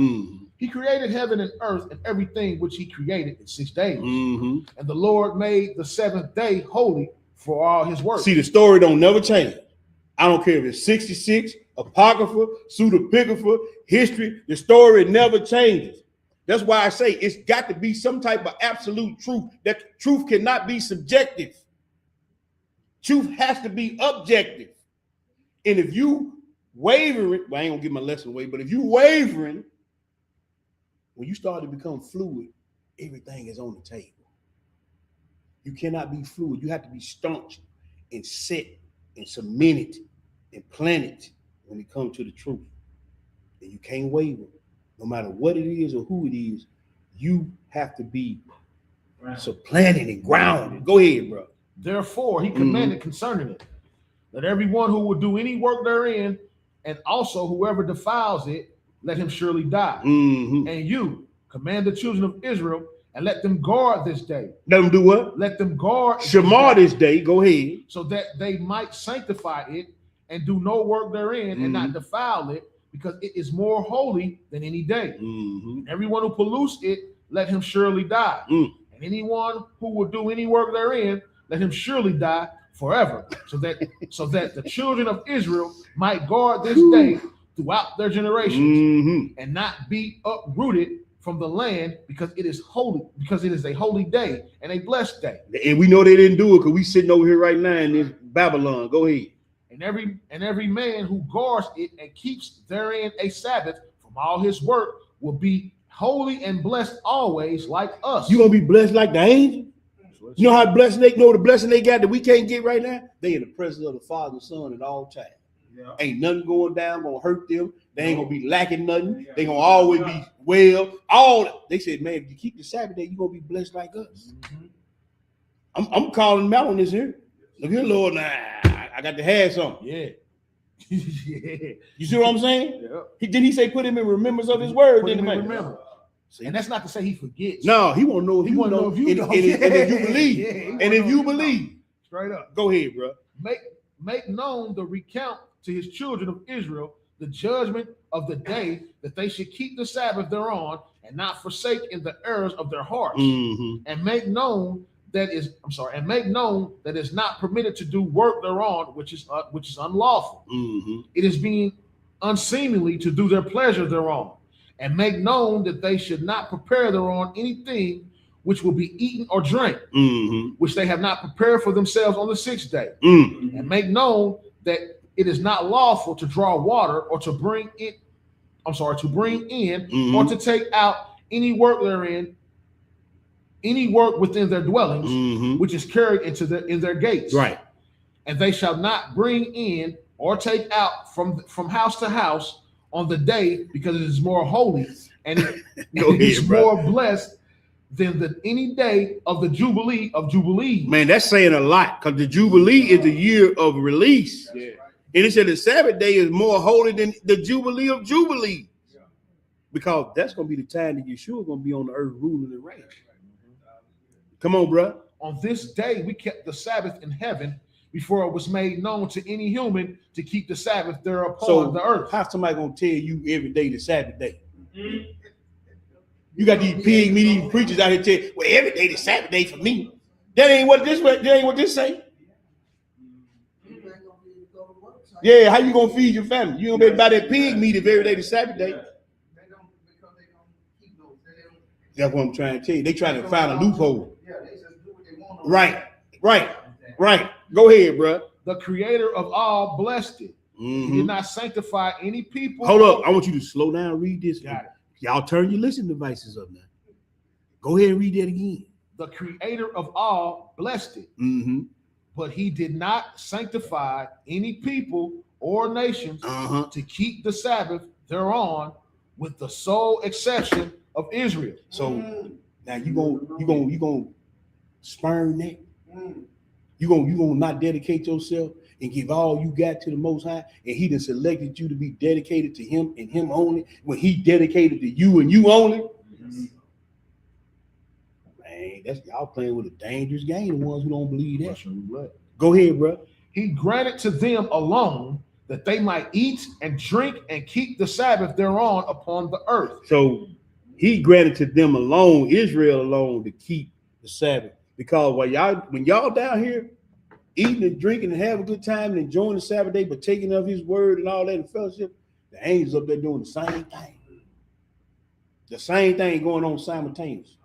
He created heaven and earth and everything which he created in 6 days. And the Lord made the seventh day holy for all his work. See, the story don't never change. I don't care if it's 66, Apocrypha, Pseudepigrapha, history, the story never changes. That's why I say it's got to be some type of absolute truth. That truth cannot be subjective. Truth has to be objective. And if you wavering, well, I ain't gonna give my lesson away, but if you wavering, when you start to become fluid, everything is on the table. You cannot be fluid. You have to be staunch and set and cemented and planted when it comes to the truth. And you can't waver. No matter what it is or who it is, you have to be supplanted and grounded. Go ahead, bro. Therefore, he commanded concerning it, that everyone who will do any work therein, and also whoever defiles it, let him surely die. And you command the children of Israel, and let them guard this day. Let them do what? Let them guard Shamar this day. Go ahead. So that they might sanctify it and do no work therein and not defile it, because it is more holy than any day. Everyone who pollutes it, let him surely die. And anyone who will do any work therein, let him surely die forever, so that the children of Israel might guard this day throughout their generations, and not be uprooted from the land, because it is holy, because it is a holy day and a blessed day. And we know they didn't do it because we sitting over here right now in this Babylon. Go ahead. And every man who guards it and keeps therein a Sabbath from all his work will be holy and blessed always, like us. You gonna be blessed like the angel? You know how blessed they know the blessing they got that we can't get right now? They in the presence of the Father and Son at all times. Yeah. Ain't nothing going down gonna hurt them. They ain't gonna be lacking nothing. They gonna always be well. They said, man, if you keep the Sabbath day, you gonna be blessed like us. I'm calling them out on this here. Look here, Lord. Nah, I got to have something. Yeah. You see what I'm saying? Yeah. Didn't he say put him in remembrance of his word? Put him in remembrance. See? And that's not to say he forgets. No, he won't know if you know. And if you believe. And if you believe. Straight up. Go ahead, bro. Make known the recount to his children of Israel the judgment of the day, that they should keep the Sabbath thereon and not forsake in the errors of their hearts. And make known that is not permitted to do work thereon, which is unlawful. It is being unseemly to do their pleasure thereon. And make known that they should not prepare thereon anything which will be eaten or drank, which they have not prepared for themselves on the 6th day, and make known that it is not lawful to draw water or to bring in, or to take out any work therein, any work within their dwellings, which is carried in their gates. Right. And they shall not bring in or take out from house to house on the day, because it is more holy and it is more blessed than any day of the Jubilee of Jubilees. Man, that's saying a lot, because the Jubilee is the year of release. Yeah. And it said the Sabbath day is more holy than the Jubilee of Jubilees. Because that's going to be the time that Yeshua is going to be on the earth ruling and reigning. Come on, bro. On this day, we kept the Sabbath in heaven before it was made known to any human to keep the Sabbath there upon the earth. How's somebody going to tell you every day the Sabbath day? You got these pig meat eating preachers out here tell you, well, every day the Sabbath day for me. That ain't what this say. Yeah, how you going to feed your family? You going to be buy that pig meat if every day the Sabbath day. That's what I'm trying to tell you. They trying to find a loophole. Right. Go ahead, bro. The Creator of all blessed it. He did not sanctify any people. Hold up. I want you to slow down and read this. Got it. Y'all turn your listening devices up now. Go ahead and read that again. The Creator of all blessed it. But he did not sanctify any people or nations to keep the Sabbath thereon, with the sole exception of Israel. So now you gonna spurn that. You gonna not dedicate yourself and give all you got to the Most High, and He done selected you to be dedicated to Him and Him only, when He dedicated to you and you only. Man, that's y'all playing with a dangerous game. The ones who don't believe that. Go ahead, bro. He granted to them alone that they might eat and drink and keep the Sabbath thereon upon the earth. So He granted to them alone, Israel alone, to keep the Sabbath. Because when y'all down here eating and drinking and having a good time and enjoying the Sabbath day, but taking of His word and all that in fellowship, the angels up there doing the same thing. The same thing going on simultaneously.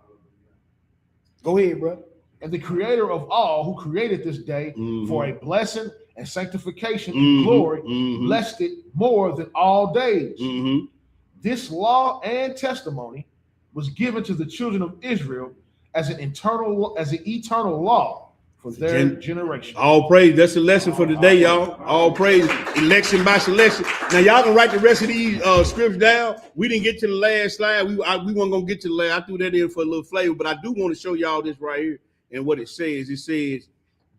Go ahead, bro. And the Creator of all, who created this day for a blessing and sanctification and glory, blessed it more than all days. This law and testimony was given to the children of Israel as an eternal law for their generation. All praise. That's the lesson for today, y'all. All praise. Election by selection. Now y'all can write the rest of these scripts down. We didn't get to the last slide. We weren't gonna get to the last. I threw that in for a little flavor, but I do want to show y'all this right here and what it says. It says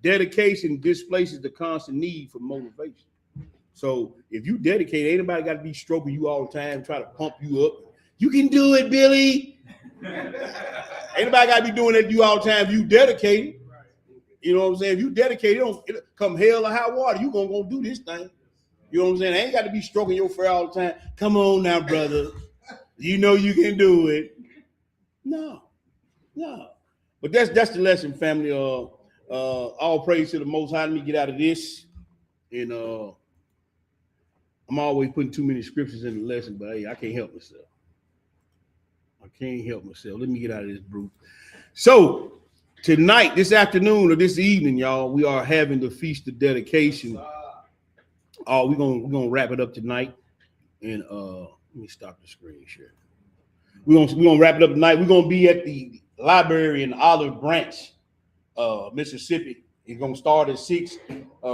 dedication displaces the constant need for motivation. So if you dedicate, ain't nobody got to be stroking you all the time, try to pump you up. You can do it, Billy. Ain't nobody got to be doing that to you all the time. If you dedicate, you know what I'm saying? If you dedicate, it come hell or high water, you gonna go do this thing. You know what I'm saying? I ain't got to be stroking your fur all the time. Come on now, brother. You know you can do it. No. But that's the lesson, family. All praise to the Most High. Let me get out of this. And I'm always putting too many scriptures in the lesson, but hey, I can't help myself. Let me get out of this brute. So tonight, this afternoon, or this evening, y'all, we are having the Feast of Dedication. We're gonna wrap it up tonight. And let me stop the screen share. We're gonna wrap it up tonight. We're gonna be at the library in Olive Branch, Mississippi. It's gonna start at 6.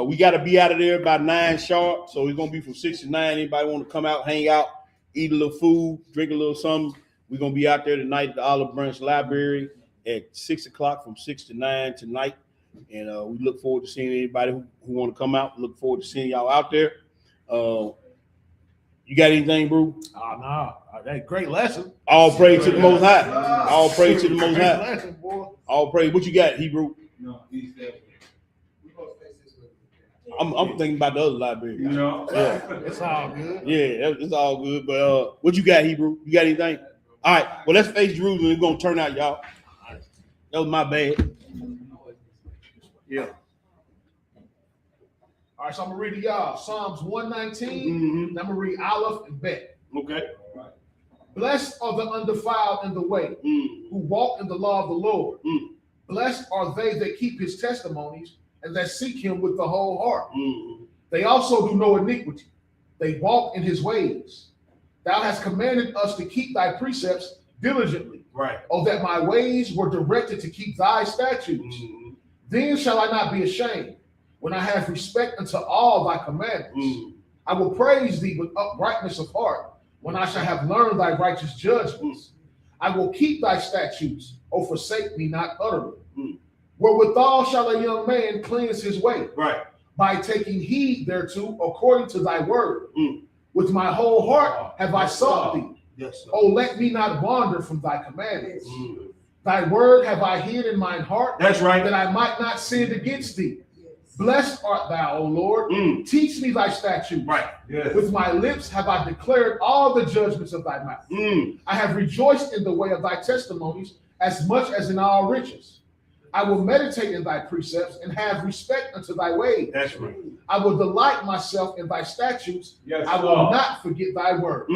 We got to be out of there by 9 sharp. So it's gonna be from 6 to 9. Anybody want to come out, hang out, eat a little food, drink a little something? We're gonna be out there tonight at the Olive Branch Library at 6 o'clock from 6 to 9 tonight. And we look forward to seeing anybody who want to come out. Look forward to seeing y'all out there. You got anything, bro? No. That great lesson. All praise to the Most High. All praise to the Most High. Lesson, boy. All praise. What you got, Hebrew? No, he's there. I'm thinking about the other library. You know? Yeah. It's all good. Yeah, it's all good. But what you got, Hebrew? You got anything? All right. Well, let's face Jerusalem. It's gonna turn out, y'all. That was my bad. Yeah. All right, so I'm gonna read to y'all Psalms 119. And I'm gonna read Aleph and Bet. Okay. Blessed are the undefiled in the way, who walk in the law of the Lord. Blessed are they that keep his testimonies and that seek him with the whole heart. They also do no iniquity. They walk in his ways. Thou hast commanded us to keep thy precepts diligently. Right. Oh, that my ways were directed to keep thy statutes. Then shall I not be ashamed when I have respect unto all thy commandments. I will praise thee with uprightness of heart when I shall have learned thy righteous judgments. I will keep thy statutes, O forsake me not utterly. Wherewithal shall a young man cleanse his way? Right. By taking heed thereto according to thy word. With my whole heart have I sought thee. Yes, sir. Oh, let me not wander from thy commandments. Thy word have I hid in mine heart. That's right. That I might not sin against thee. Blessed art thou, O Lord. Teach me thy statutes. Right. Yes. With my lips have I declared all the judgments of thy mouth. I have rejoiced in the way of thy testimonies as much as in all riches. I will meditate in thy precepts and have respect unto thy ways. That's right. I will delight myself in thy statutes. Yes, I will Lord. not forget thy word.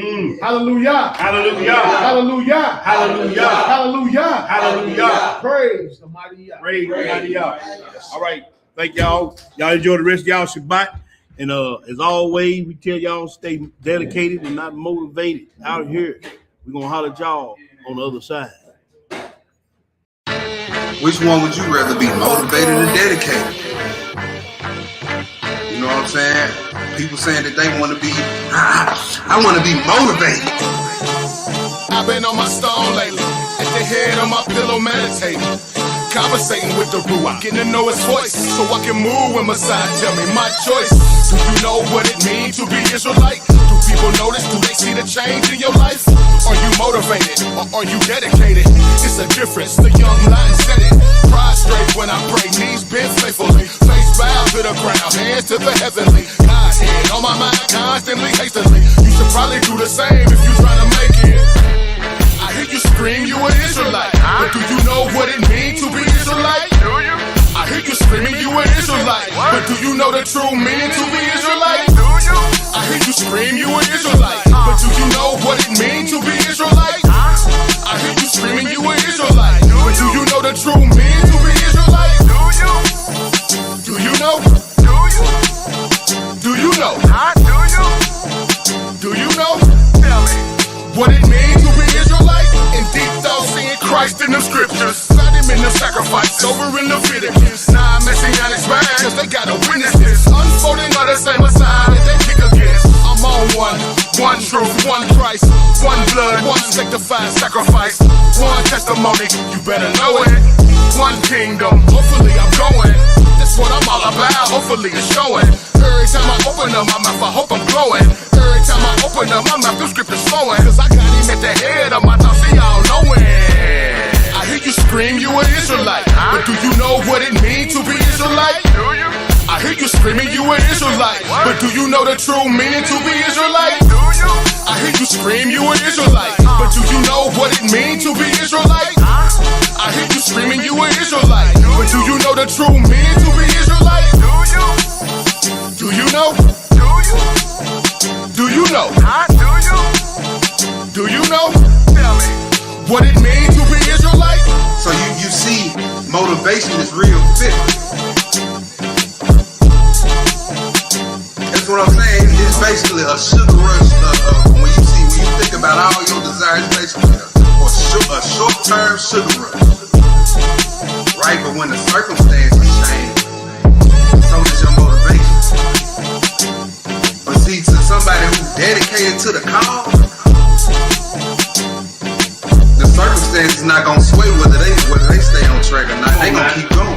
Hallelujah. Hallelujah. Hallelujah. Hallelujah. Hallelujah. Hallelujah. Praise the mighty Yah. Praise the mighty Yah. All right. Thank y'all. Y'all enjoy the rest of y'all Shabbat. And as always, we tell y'all stay dedicated and not motivated out here. We're going to holler at y'all on the other side. Which one would you rather be, motivated or dedicated? You know what I'm saying? People saying that they want to be, I want to be motivated. I've been on my stone lately, at the head of my pillow meditating, conversating with the Ruach, getting to know his voice, so I can move when Messiah tell me my choice. Do you know what it means to be Israelite? Do people notice? Do they see the change in your life? Are you motivated or are you dedicated? It's a difference, the young lion said it. Prostrate when I pray, knees bent faithfully, face bow to the ground, hands to the heavenly. Godhead on my mind constantly, hastily. You should probably do the same if you're trying to make it. I hear you scream, you an Israelite, but do you know what it means to be Israelite? Do you? I hear you screaming, you an Israelite, but do you know the true meaning to be Israelite? Do you? I hear you scream, you an Israelite, but do you know what it means to be Israelite? I hear you screaming, you an Israelite, but do you know the true meaning to be Israelite? Do you? Do you know? Do you? Do you know? Do you? Do you know? Tell me what it means to be Israelite. In deep thought, seeing Christ in the scriptures, found him in the sacrifice over in Leviticus. Nah, messianic smash, cause they gotta witness this, unfolding of the same Messiah that they kick against. I'm on one truth, one Christ, one blood, one sanctified sacrifice, one testimony, you better know it. One kingdom, hopefully I'm going. That's what I'm all about, hopefully it's showing. Every time I open up my mouth, I hope I'm glowing. Every time I open up my mouth, the scripture's flowing. Cause I got him at the head of my thoughts, see y'all knowing. I hear you scream, you an Israelite, but do you know what it means to be Israelite? Do you? I hear you screaming, you an Israelite, but do you know the true meaning to be Israelite? Do you? I hear you scream, you an Israelite, but do you know what it means to be Israelite? I hear you screaming, you an Israelite, but do you know the true meaning to be Israelite? Do you? Do you know? Do you? Do you know? Do you? Do you know? Tell me what it means to be Israelite. So you see, motivation is real fit. That's what I'm saying. It's basically a sugar rush. When you think about all your desires, basically a short-term sugar rush, right? But when the circumstances change, so does your motivation. But see, to somebody who's dedicated to the cause, the circumstances not gonna sway whether they stay on track or not. They gonna keep going.